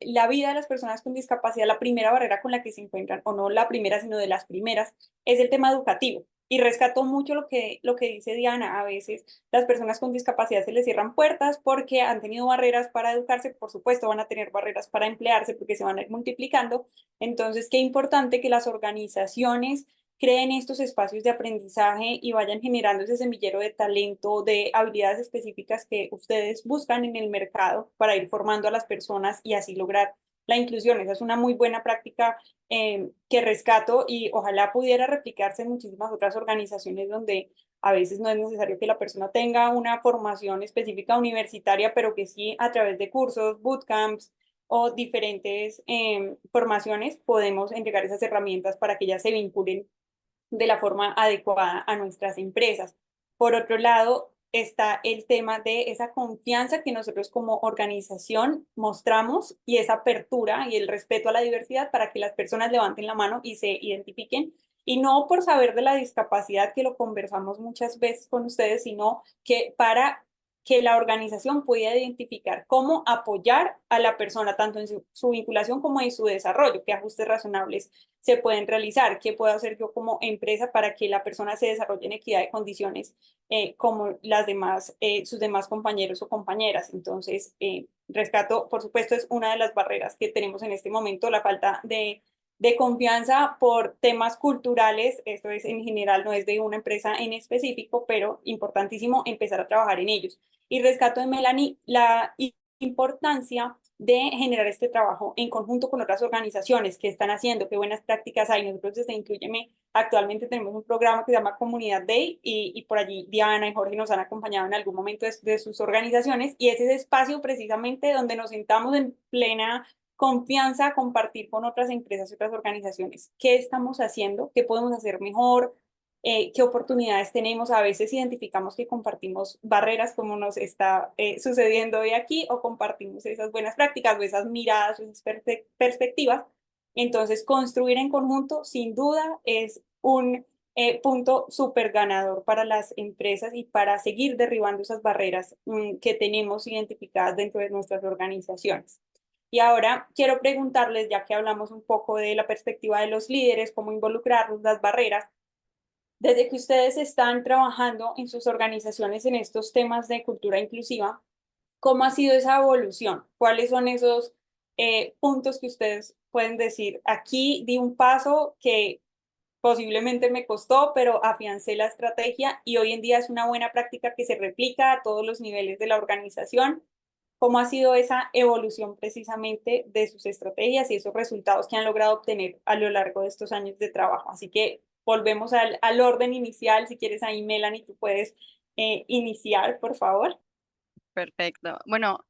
la vida de las personas con discapacidad, la primera barrera con la que se encuentran, o no la primera, sino de las primeras, es el tema educativo. Y rescato mucho lo que dice Diana. A veces las personas con discapacidad se les cierran puertas porque han tenido barreras para educarse, por supuesto van a tener barreras para emplearse porque se van a ir multiplicando. Entonces, qué importante que las organizaciones creen estos espacios de aprendizaje y vayan generando ese semillero de talento, de habilidades específicas que ustedes buscan en el mercado para ir formando a las personas y así lograr la inclusión. Esa es una muy buena práctica que rescato y ojalá pudiera replicarse en muchísimas otras organizaciones donde a veces no es necesario que la persona tenga una formación específica universitaria, pero que sí a través de cursos, bootcamps o diferentes formaciones podemos entregar esas herramientas para que ellas se vinculen de la forma adecuada a nuestras empresas. Por otro lado, está el tema de esa confianza que nosotros como organización mostramos y esa apertura y el respeto a la diversidad para que las personas levanten la mano y se identifiquen. Y no por saber de la discapacidad, que lo conversamos muchas veces con ustedes, sino que para que la organización pueda identificar cómo apoyar a la persona, tanto en su vinculación como en su desarrollo, qué ajustes razonables se pueden realizar, qué puedo hacer yo como empresa para que la persona se desarrolle en equidad de condiciones como las demás, sus demás compañeros o compañeras. Entonces, rescato, por supuesto, es una de las barreras que tenemos en este momento, la falta de confianza por temas culturales. Esto es en general, no es de una empresa en específico, pero importantísimo empezar a trabajar en ellos. Y rescato de Melanie la importancia de generar este trabajo en conjunto con otras organizaciones que están haciendo, qué buenas prácticas hay. Nosotros desde Inclúyeme actualmente tenemos un programa que se llama Comunidad Day y por allí Diana y Jorge nos han acompañado en algún momento de sus organizaciones y es ese espacio precisamente donde nos sentamos en plena confianza a compartir con otras empresas y otras organizaciones qué estamos haciendo, qué podemos hacer mejor, qué oportunidades tenemos. A veces identificamos que compartimos barreras como nos está sucediendo hoy aquí o compartimos esas buenas prácticas o esas miradas o esas perspectivas. Entonces, construir en conjunto sin duda es un punto súper ganador para las empresas y para seguir derribando esas barreras que tenemos identificadas dentro de nuestras organizaciones. Y ahora quiero preguntarles, ya que hablamos un poco de la perspectiva de los líderes, cómo involucrarlos, las barreras, desde que ustedes están trabajando en sus organizaciones en estos temas de cultura inclusiva, ¿cómo ha sido esa evolución? ¿Cuáles son esos puntos que ustedes pueden decir? Aquí di un paso que posiblemente me costó, pero afiancé la estrategia y hoy en día es una buena práctica que se replica a todos los niveles de la organización. ¿Cómo ha sido esa evolución precisamente de sus estrategias y esos resultados que han logrado obtener a lo largo de estos años de trabajo? Así que volvemos al orden inicial. Si quieres ahí, Melanie, tú puedes iniciar, por favor. Perfecto. Bueno,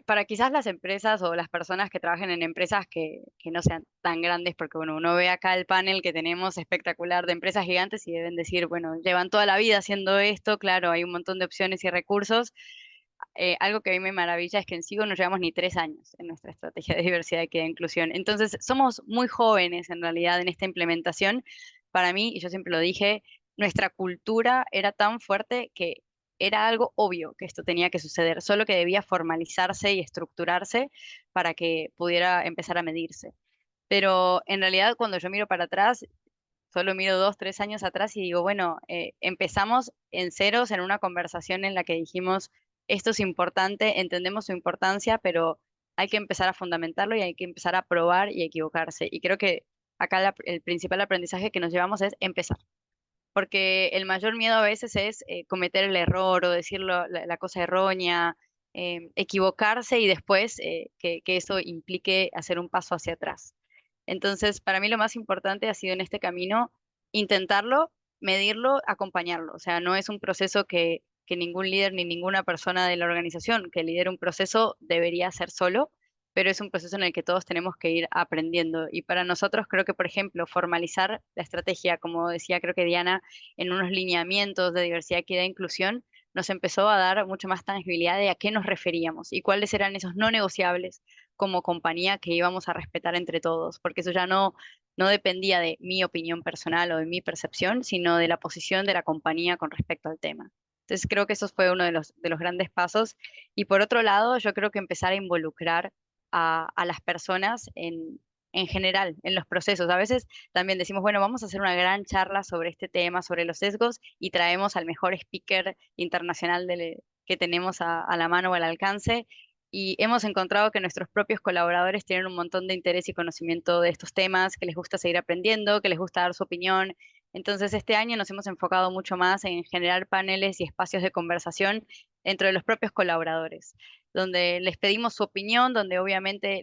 para quizás las empresas o las personas que trabajen en empresas que no sean tan grandes, porque bueno, uno ve acá el panel que tenemos espectacular de empresas gigantes y deben decir, bueno, llevan toda la vida haciendo esto, claro, hay un montón de opciones y recursos. Algo que a mí me maravilla es que en Sigo no llevamos ni 3 años en nuestra estrategia de diversidad, equidad e inclusión. Entonces, somos muy jóvenes en realidad en esta implementación. Para mí, y yo siempre lo dije, nuestra cultura era tan fuerte que era algo obvio que esto tenía que suceder, solo que debía formalizarse y estructurarse para que pudiera empezar a medirse. Pero en realidad, cuando yo miro para atrás, solo miro 2, 3 años atrás y digo, bueno, empezamos en ceros en una conversación en la que dijimos, esto es importante, entendemos su importancia, pero hay que empezar a fundamentarlo y hay que empezar a probar y equivocarse. Y creo que acá el principal aprendizaje que nos llevamos es empezar, porque el mayor miedo a veces es cometer el error o decir la cosa errónea, equivocarse y después que eso implique hacer un paso hacia atrás. Entonces, para mí lo más importante ha sido en este camino intentarlo, medirlo, acompañarlo. O sea, no es un proceso que ningún líder ni ninguna persona de la organización que lidere un proceso debería hacer solo, pero es un proceso en el que todos tenemos que ir aprendiendo. Y para nosotros creo que, por ejemplo, formalizar la estrategia, como decía creo que Diana, en unos lineamientos de diversidad, equidad e inclusión, nos empezó a dar mucho más tangibilidad de a qué nos referíamos y cuáles eran esos no negociables como compañía que íbamos a respetar entre todos, porque eso ya no dependía de mi opinión personal o de mi percepción, sino de la posición de la compañía con respecto al tema. Entonces creo que eso fue uno de los grandes pasos. Y por otro lado, yo creo que empezar a involucrar a las personas en general, en los procesos. A veces también decimos, bueno, vamos a hacer una gran charla sobre este tema, sobre los sesgos, y traemos al mejor speaker internacional que tenemos a la mano o al alcance, y hemos encontrado que nuestros propios colaboradores tienen un montón de interés y conocimiento de estos temas, que les gusta seguir aprendiendo, que les gusta dar su opinión. Entonces, este año nos hemos enfocado mucho más en generar paneles y espacios de conversación entre los propios colaboradores, donde les pedimos su opinión, donde obviamente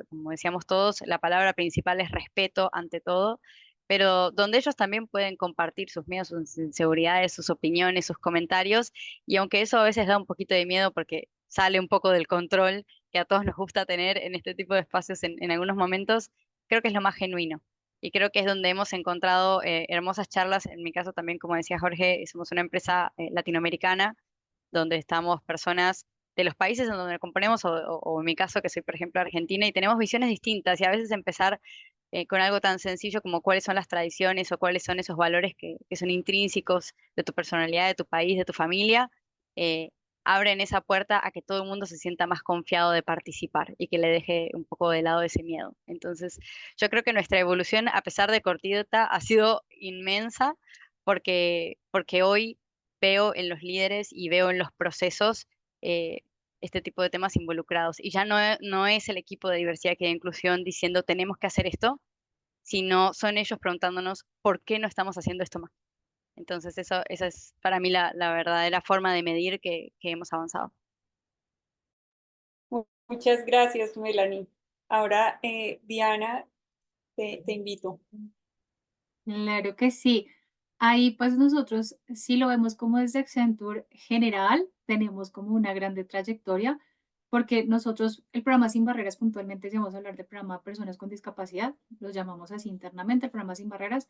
como decíamos todos, la palabra principal es respeto ante todo, pero donde ellos también pueden compartir sus miedos, sus inseguridades, sus opiniones, sus comentarios, y aunque eso a veces da un poquito de miedo porque sale un poco del control que a todos nos gusta tener en este tipo de espacios en algunos momentos, creo que es lo más genuino. Y creo que es donde hemos encontrado hermosas charlas. En mi caso también, como decía Jorge, somos una empresa latinoamericana donde estamos personas de los países en donde componemos, o en mi caso, que soy, por ejemplo, argentina, y tenemos visiones distintas, y a veces empezar con algo tan sencillo como cuáles son las tradiciones o cuáles son esos valores que son intrínsecos de tu personalidad, de tu país, de tu familia, eh, abren esa puerta a que todo el mundo se sienta más confiado de participar y que le deje un poco de lado ese miedo. Entonces, yo creo que nuestra evolución, a pesar de cortita, ha sido inmensa porque hoy veo en los líderes y veo en los procesos eh, este tipo de temas involucrados. Y ya no es el equipo de diversidad, equidad e inclusión diciendo tenemos que hacer esto, sino son ellos preguntándonos por qué no estamos haciendo esto más. Entonces, esa es para mí la verdadera forma de medir que hemos avanzado. Muchas gracias, Melanie. Ahora, Diana, te invito. Claro que sí. Ahí pues nosotros, si lo vemos como desde Accenture general, tenemos como una grande trayectoria, porque nosotros, el programa Sin Barreras, puntualmente, si vamos a hablar del programa Personas con Discapacidad, lo llamamos así internamente, el programa Sin Barreras,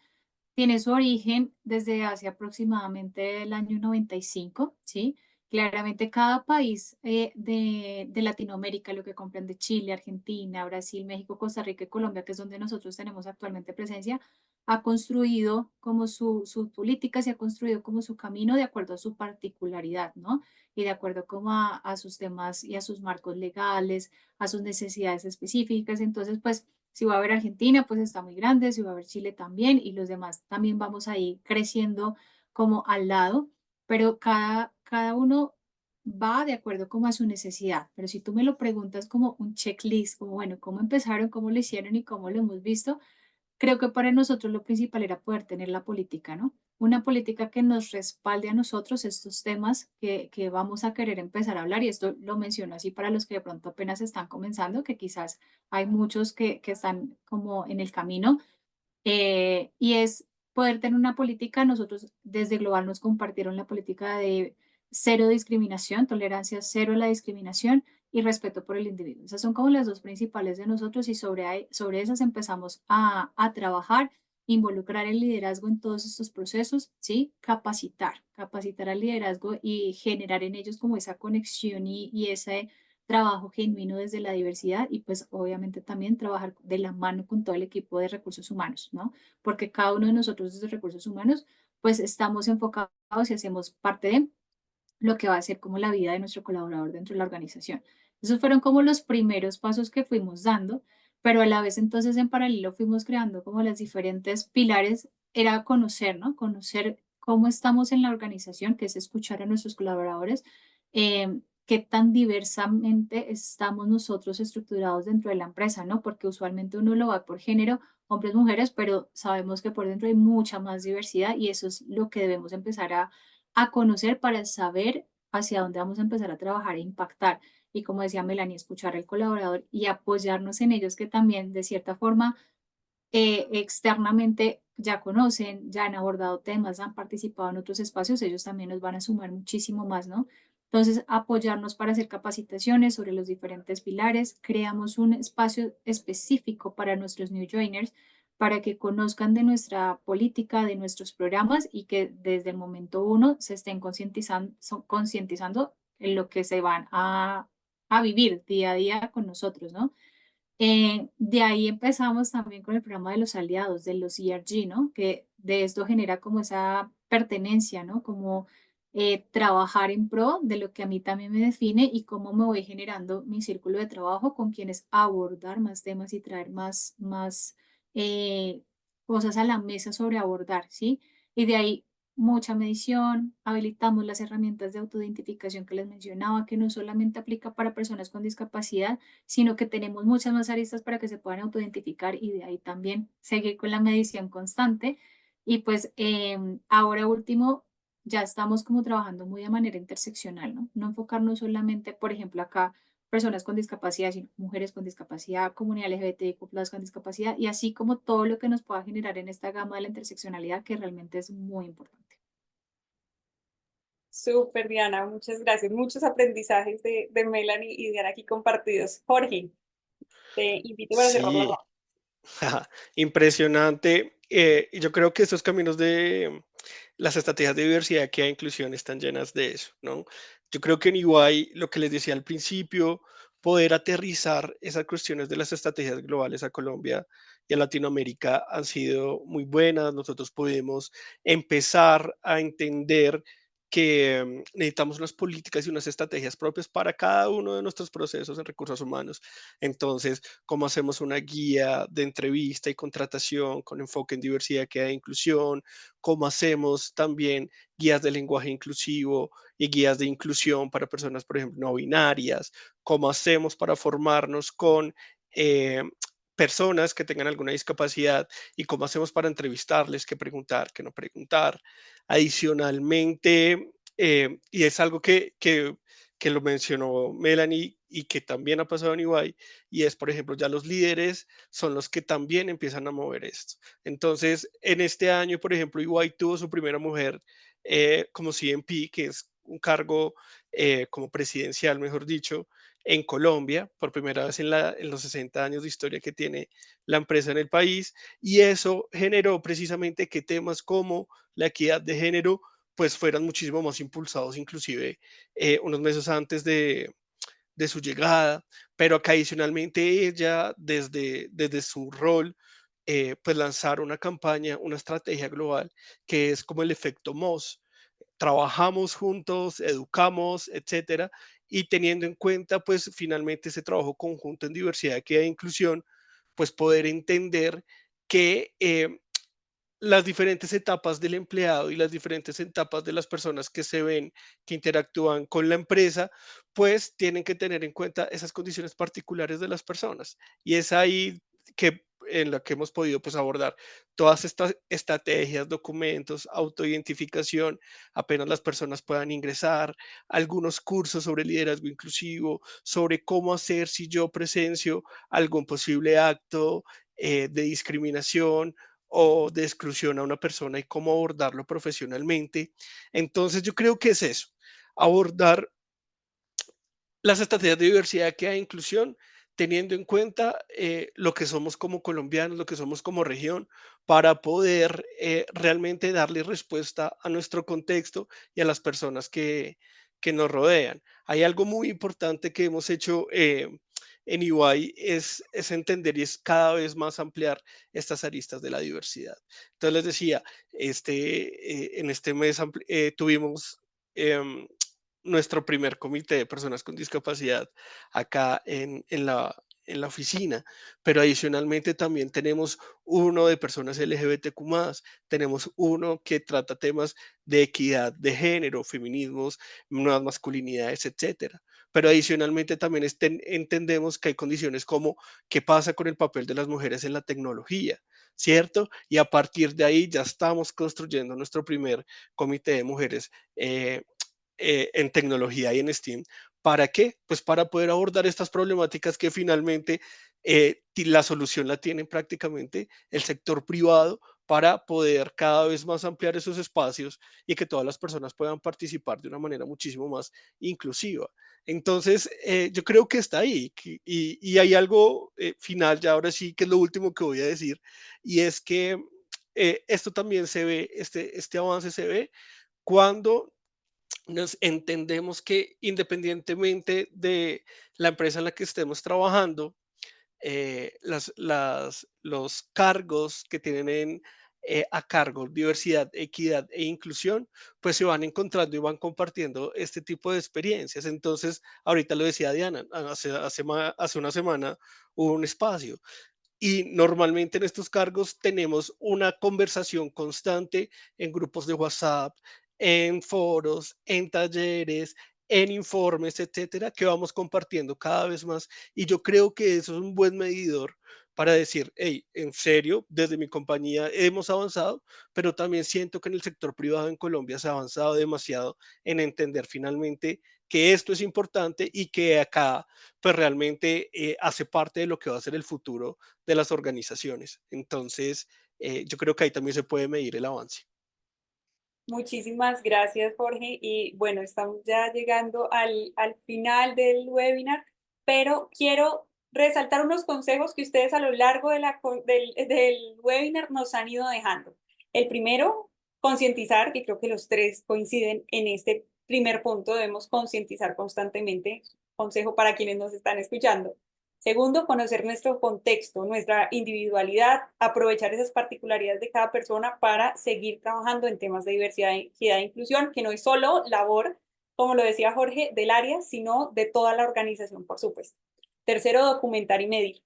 tiene su origen desde hace aproximadamente el año 95, ¿sí? Claramente cada país de Latinoamérica, lo que comprende Chile, Argentina, Brasil, México, Costa Rica y Colombia, que es donde nosotros tenemos actualmente presencia, ha construido como su política, se ha construido como su camino de acuerdo a su particularidad, ¿no? Y de acuerdo como a sus temas y a sus marcos legales, a sus necesidades específicas. Entonces, pues si va a haber Argentina, pues está muy grande, si va a haber Chile también, y los demás también vamos ahí creciendo como al lado, pero cada uno va de acuerdo como a su necesidad. Pero si tú me lo preguntas como un checklist, como bueno, cómo empezaron, cómo lo hicieron y cómo lo hemos visto, creo que para nosotros lo principal era poder tener la política, ¿no? Una política que nos respalde a nosotros estos temas que vamos a querer empezar a hablar, y esto lo menciono así para los que de pronto apenas están comenzando, que quizás hay muchos que están como en el camino, y es poder tener una política. Nosotros desde Global nos compartieron la política de cero discriminación, tolerancia cero a la discriminación y respeto por el individuo. Esas son como las dos principales de nosotros, y sobre esas empezamos a trabajar, involucrar el liderazgo en todos estos procesos, ¿sí? Capacitar al liderazgo y generar en ellos como esa conexión y ese trabajo genuino desde la diversidad, y pues obviamente también trabajar de la mano con todo el equipo de recursos humanos, ¿no? Porque cada uno de nosotros desde recursos humanos pues estamos enfocados y hacemos parte de lo que va a ser como la vida de nuestro colaborador dentro de la organización. Esos fueron como los primeros pasos que fuimos dando, pero a la vez entonces en paralelo fuimos creando como las diferentes pilares, era conocer, ¿no? Conocer cómo estamos en la organización, que es escuchar a nuestros colaboradores, qué tan diversamente estamos nosotros estructurados dentro de la empresa, ¿no? Porque usualmente uno lo va por género, hombres, mujeres, pero sabemos que por dentro hay mucha más diversidad, y eso es lo que debemos empezar a conocer para saber hacia dónde vamos a empezar a trabajar e impactar. Y como decía Melanie, escuchar al colaborador y apoyarnos en ellos, que también de cierta forma externamente ya conocen, ya han abordado temas, han participado en otros espacios, ellos también nos van a sumar muchísimo más, ¿no? Entonces, apoyarnos para hacer capacitaciones sobre los diferentes pilares, creamos un espacio específico para nuestros new joiners, para que conozcan de nuestra política, de nuestros programas, y que desde el momento uno se estén concientizando en lo que se van a vivir día a día con nosotros, ¿no? De ahí empezamos también con el programa de los aliados, de los ERG, ¿no? Que de esto genera como esa pertenencia, ¿no? Como trabajar en pro de lo que a mí también me define, y cómo me voy generando mi círculo de trabajo con quienes abordar más temas y traer más cosas a la mesa sobre abordar, ¿sí? Y de ahí mucha medición, habilitamos las herramientas de autoidentificación que les mencionaba, que no solamente aplica para personas con discapacidad, sino que tenemos muchas más aristas para que se puedan autoidentificar y de ahí también seguir con la medición constante. Y pues ahora último, ya estamos como trabajando muy de manera interseccional, ¿no? No enfocarnos solamente, por ejemplo, acá personas con discapacidad, sino mujeres con discapacidad, comunidad LGBTIQ+ con discapacidad, y así como todo lo que nos pueda generar en esta gama de la interseccionalidad, que realmente es muy importante. Súper, Diana, muchas gracias. Muchos aprendizajes de Melanie y Diana aquí compartidos. Jorge, te invito para cerrar la Sí, ronda. impresionante. Y yo creo que estos caminos de las estrategias de diversidad que hay inclusión están llenas de eso, ¿no? Yo creo que en EY, lo que les decía al principio, poder aterrizar esas cuestiones de las estrategias globales a Colombia y a Latinoamérica han sido muy buenas. Nosotros pudimos empezar a entender que necesitamos unas políticas y unas estrategias propias para cada uno de nuestros procesos en recursos humanos. Entonces, cómo hacemos una guía de entrevista y contratación con enfoque en diversidad, equidad e inclusión, cómo hacemos también guías de lenguaje inclusivo y guías de inclusión para personas, por ejemplo, no binarias, cómo hacemos para formarnos con eh, personas que tengan alguna discapacidad y cómo hacemos para entrevistarles, qué preguntar, qué no preguntar. Adicionalmente, y es algo que lo mencionó Melanie y que también ha pasado en EY, y es, por ejemplo, ya los líderes son los que también empiezan a mover esto. Entonces, en este año, por ejemplo, EY tuvo su primera mujer como CMP, que es un cargo como presidencial, mejor dicho, en Colombia, por primera vez en los 60 años de historia que tiene la empresa en el país, y eso generó precisamente que temas como la equidad de género pues fueran muchísimo más impulsados, inclusive unos meses antes de su llegada, pero que adicionalmente ella, desde su rol, pues lanzar una campaña, una estrategia global que es como el efecto Moss. Trabajamos juntos, educamos, etcétera, y teniendo en cuenta, pues finalmente ese trabajo conjunto en diversidad, equidad e inclusión, pues poder entender que las diferentes etapas del empleado y las diferentes etapas de las personas que se ven, que interactúan con la empresa, pues tienen que tener en cuenta esas condiciones particulares de las personas. Y es ahí que en la que hemos podido pues abordar todas estas estrategias, documentos, autoidentificación, apenas las personas puedan ingresar, algunos cursos sobre liderazgo inclusivo, sobre cómo hacer si yo presencio algún posible acto de discriminación o de exclusión a una persona y cómo abordarlo profesionalmente. Entonces yo creo que es eso, abordar las estrategias de diversidad que hay inclusión, teniendo en cuenta lo que somos como colombianos, lo que somos como región, para poder realmente darle respuesta a nuestro contexto y a las personas que nos rodean. Hay algo muy importante que hemos hecho en EY, es entender y es cada vez más ampliar estas aristas de la diversidad. Entonces les decía, en este mes tuvimos em, nuestro primer comité de personas con discapacidad acá en la oficina, pero adicionalmente también tenemos uno de personas LGBTQ+, tenemos uno que trata temas de equidad de género, feminismos, nuevas masculinidades, etcétera. Pero adicionalmente también entendemos que hay condiciones como qué pasa con el papel de las mujeres en la tecnología, ¿cierto? Y a partir de ahí ya estamos construyendo nuestro primer comité de mujeres en tecnología y en STEAM. ¿Para qué? Pues para poder abordar estas problemáticas que finalmente la solución la tienen prácticamente el sector privado para poder cada vez más ampliar esos espacios y que todas las personas puedan participar de una manera muchísimo más inclusiva. Entonces, yo creo que está ahí y hay algo final, ya ahora sí, que es lo último que voy a decir, y es que esto también se ve, este avance se ve cuando nos entendemos que independientemente de la empresa en la que estemos trabajando, los cargos que tienen a cargo diversidad, equidad e inclusión, pues se van encontrando y van compartiendo este tipo de experiencias. Entonces, ahorita lo decía Diana, hace una semana hubo un espacio y normalmente en estos cargos tenemos una conversación constante en grupos de WhatsApp, en foros, en talleres, en informes, etcétera, que vamos compartiendo cada vez más. Y yo creo que eso es un buen medidor para decir, hey, en serio, desde mi compañía hemos avanzado, pero también siento que en el sector privado en Colombia se ha avanzado demasiado en entender finalmente que esto es importante y que acá pues realmente hace parte de lo que va a ser el futuro de las organizaciones. Entonces, yo creo que ahí también se puede medir el avance. Muchísimas gracias, Jorge. Y bueno, estamos ya llegando al final del webinar, pero quiero resaltar unos consejos que ustedes a lo largo del webinar nos han ido dejando. El primero, concientizar, que creo que los tres coinciden en este primer punto, debemos concientizar constantemente. Consejo para quienes nos están escuchando. Segundo, conocer nuestro contexto, nuestra individualidad, aprovechar esas particularidades de cada persona para seguir trabajando en temas de diversidad, equidad e inclusión, que no es solo labor, como lo decía Jorge, del área, sino de toda la organización, por supuesto. Tercero, documentar y medir.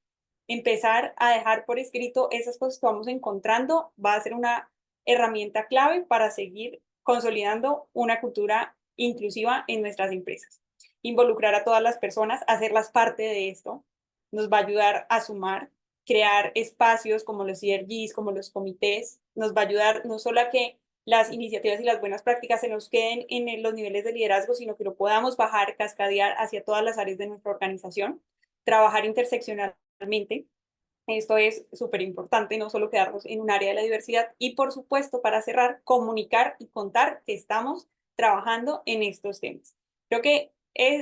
Empezar a dejar por escrito esas cosas que vamos encontrando va a ser una herramienta clave para seguir consolidando una cultura inclusiva en nuestras empresas. Involucrar a todas las personas, hacerlas parte de esto, nos va a ayudar a sumar, crear espacios como los CRGs, como los comités, nos va a ayudar no solo a que las iniciativas y las buenas prácticas se nos queden en los niveles de liderazgo, sino que lo podamos bajar, cascadear hacia todas las áreas de nuestra organización, trabajar interseccionalmente. Esto es súper importante, no solo quedarnos en un área de la diversidad y, por supuesto, para cerrar, comunicar y contar que estamos trabajando en estos temas. Creo que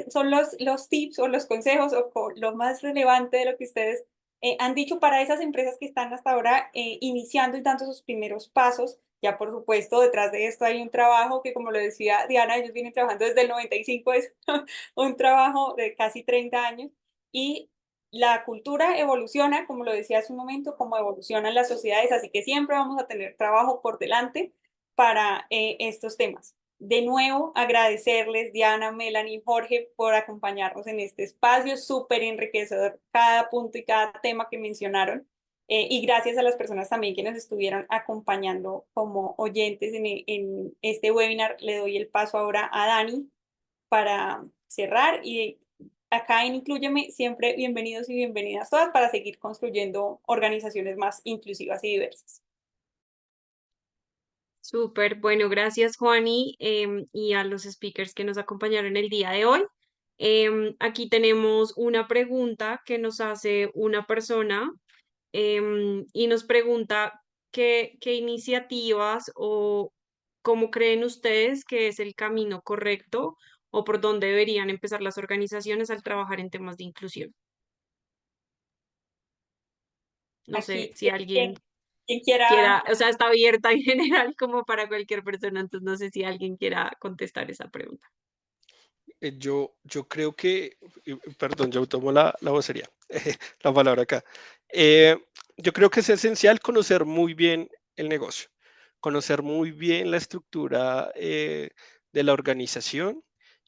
son los tips o los consejos o lo más relevante de lo que ustedes han dicho para esas empresas que están hasta ahora iniciando y dando sus primeros pasos. Ya, por supuesto, detrás de esto hay un trabajo que, como lo decía Diana, ellos vienen trabajando desde el 95, es un trabajo de casi 30 años y la cultura evoluciona, como lo decía hace un momento, como evolucionan las sociedades, así que siempre vamos a tener trabajo por delante para estos temas. De nuevo, agradecerles, Diana, Melanie, Jorge, por acompañarnos en este espacio, súper enriquecedor cada punto y cada tema que mencionaron. Y gracias a las personas también que nos estuvieron acompañando como oyentes en este webinar. Le doy el paso ahora a Dani para cerrar y acá en Inclúyeme, siempre bienvenidos y bienvenidas todas para seguir construyendo organizaciones más inclusivas y diversas. Súper, bueno, gracias Juani y a los speakers que nos acompañaron el día de hoy. Aquí tenemos una pregunta que nos hace una persona y nos pregunta qué iniciativas o cómo creen ustedes que es el camino correcto o por dónde deberían empezar las organizaciones al trabajar en temas de inclusión. No sé Aquí, si alguien quien quiera, quiera, o sea, está abierta en general como para cualquier persona, entonces no sé si alguien quiera contestar esa pregunta. Yo creo que, perdón, yo tomo la vocería, la palabra acá. Yo creo que es esencial conocer muy bien el negocio, conocer muy bien la estructura de la organización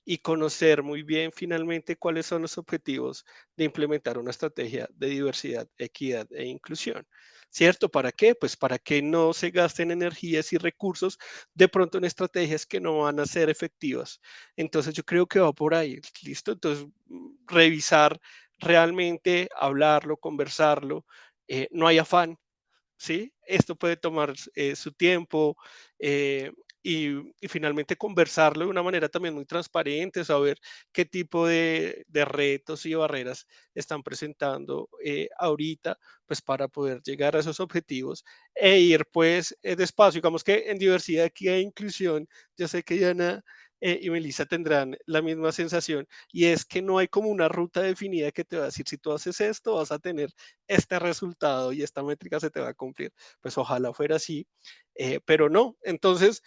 y conocer muy bien finalmente cuáles son los objetivos de implementar una estrategia de diversidad, equidad e inclusión. ¿Cierto? ¿Para qué? Pues para que no se gasten energías y recursos de pronto en estrategias que no van a ser efectivas. Entonces yo creo que va por ahí, ¿listo? Entonces, revisar realmente, hablarlo, conversarlo, no hay afán, ¿sí? Esto puede tomar su tiempo y finalmente conversarlo de una manera también muy transparente, saber qué tipo de retos y barreras están presentando ahorita, pues para poder llegar a esos objetivos e ir pues despacio. Digamos que en diversidad, equidad e inclusión, yo sé que Diana y Melissa tendrán la misma sensación y es que no hay como una ruta definida que te va a decir si tú haces esto vas a tener este resultado y esta métrica se te va a cumplir. Pues ojalá fuera así, pero no. Entonces,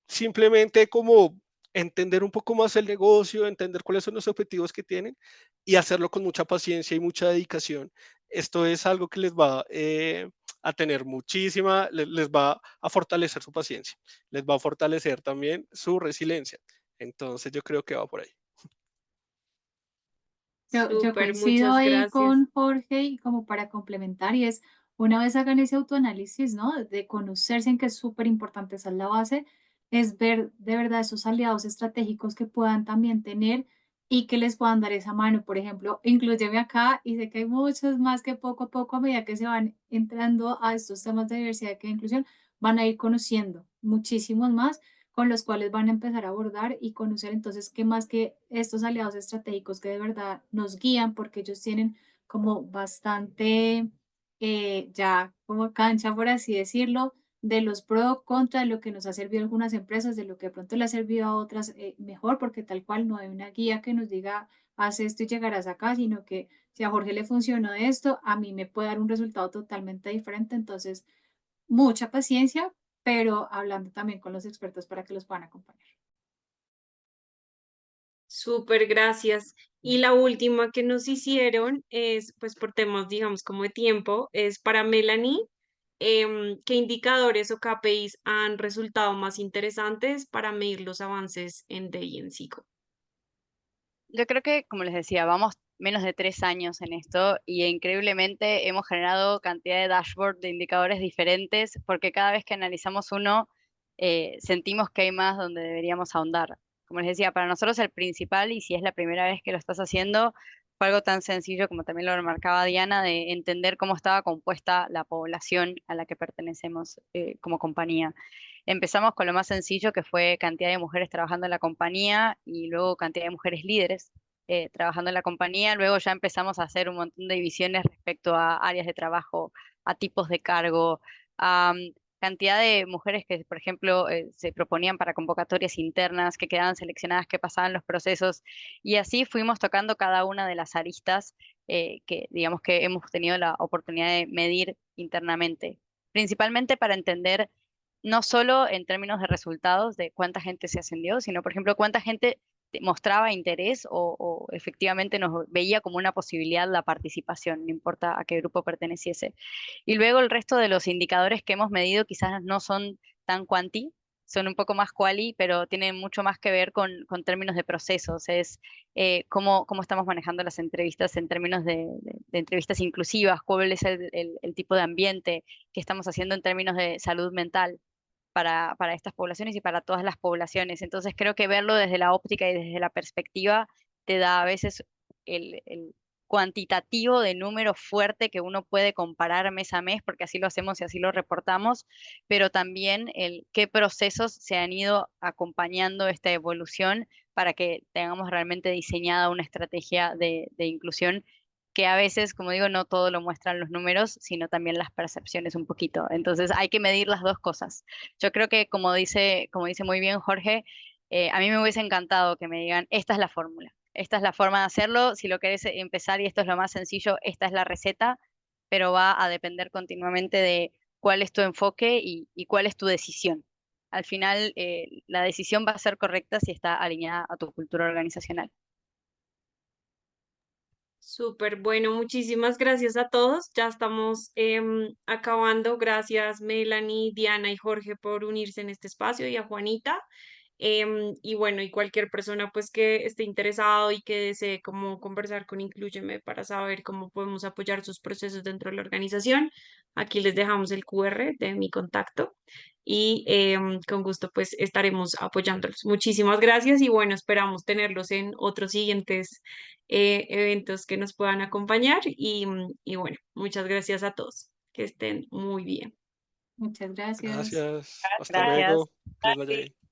simplemente como entender un poco más el negocio, entender cuáles son los objetivos que tienen y hacerlo con mucha paciencia y mucha dedicación. Esto es algo que les va a tener muchísima, les va a fortalecer su paciencia, les va a fortalecer también su resiliencia. Entonces yo creo que va por ahí. Yo Súper, coincido muchas ahí gracias. con Jorge y como para complementar, y es una vez hagan ese autoanálisis, ¿no? De conocerse en que es súper importante, esa es la base, es ver de verdad esos aliados estratégicos que puedan también tener y que les puedan dar esa mano. Por ejemplo, inclúyeme acá y sé que hay muchos más que poco a poco, a medida que se van entrando a estos temas de diversidad e inclusión, van a ir conociendo muchísimos más con los cuales van a empezar a abordar y conocer entonces qué más que estos aliados estratégicos que de verdad nos guían porque ellos tienen como bastante ya como cancha, por así decirlo, de los pro, contra, de lo que nos ha servido a algunas empresas, de lo que de pronto le ha servido a otras mejor, porque tal cual no hay una guía que nos diga, haz esto y llegarás acá, sino que si a Jorge le funcionó esto, a mí me puede dar un resultado totalmente diferente. Entonces, mucha paciencia, pero hablando también con los expertos para que los puedan acompañar. Súper, gracias. Y la última que nos hicieron es, pues por temas, digamos, como de tiempo, es para Melanie. ¿Qué indicadores o KPIs han resultado más interesantes para medir los avances en DEI en Psico? Yo creo que, como les decía, vamos menos de 3 años en esto y increíblemente hemos generado cantidad de dashboard de indicadores diferentes porque cada vez que analizamos uno sentimos que hay más donde deberíamos ahondar. Como les decía, para nosotros el principal, y si es la primera vez que lo estás haciendo, fue algo tan sencillo como también lo remarcaba Diana, de entender cómo estaba compuesta la población a la que pertenecemos como compañía. Empezamos con lo más sencillo, que fue cantidad de mujeres trabajando en la compañía y luego cantidad de mujeres líderes trabajando en la compañía. Luego ya empezamos a hacer un montón de divisiones respecto a áreas de trabajo, a tipos de cargo, a cantidad de mujeres que, por ejemplo, se proponían para convocatorias internas, que quedaban seleccionadas, que pasaban los procesos. Y así fuimos tocando cada una de las aristas que, digamos, que hemos tenido la oportunidad de medir internamente, principalmente para entender no solo en términos de resultados de cuánta gente se ascendió, sino, por ejemplo, cuánta gente mostraba interés o efectivamente nos veía como una posibilidad la participación, no importa a qué grupo perteneciese. Y luego el resto de los indicadores que hemos medido quizás no son tan cuanti, son un poco más quali, pero tienen mucho más que ver con términos de procesos. Es cómo estamos manejando las entrevistas en términos de entrevistas inclusivas, cuál es el tipo de ambiente que estamos haciendo en términos de salud mental para estas poblaciones y para todas las poblaciones. Entonces creo que verlo desde la óptica y desde la perspectiva te da a veces el cuantitativo de número fuerte que uno puede comparar mes a mes, porque así lo hacemos y así lo reportamos, pero también el qué procesos se han ido acompañando esta evolución para que tengamos realmente diseñada una estrategia de inclusión que a veces, como digo, no todo lo muestran los números, sino también las percepciones un poquito. Entonces hay que medir las dos cosas. Yo creo que, como dice muy bien Jorge, a mí me hubiese encantado que me digan, esta es la fórmula, esta es la forma de hacerlo, si lo querés empezar y esto es lo más sencillo, esta es la receta, pero va a depender continuamente de cuál es tu enfoque y cuál es tu decisión. Al final, la decisión va a ser correcta si está alineada a tu cultura organizacional. Súper, bueno, muchísimas gracias a todos. Ya estamos acabando. Gracias Melanie, Diana y Jorge por unirse en este espacio y a Juanita. Y bueno, y cualquier persona pues que esté interesado y que desee como conversar con Inclúyeme para saber cómo podemos apoyar sus procesos dentro de la organización, aquí les dejamos el QR de mi contacto y con gusto pues estaremos apoyándolos. Muchísimas gracias y bueno, esperamos tenerlos en otros siguientes eventos que nos puedan acompañar y bueno, muchas gracias a todos. Que estén muy bien. Muchas gracias. Gracias. Hasta Gracias. luego. Que les vaya bien.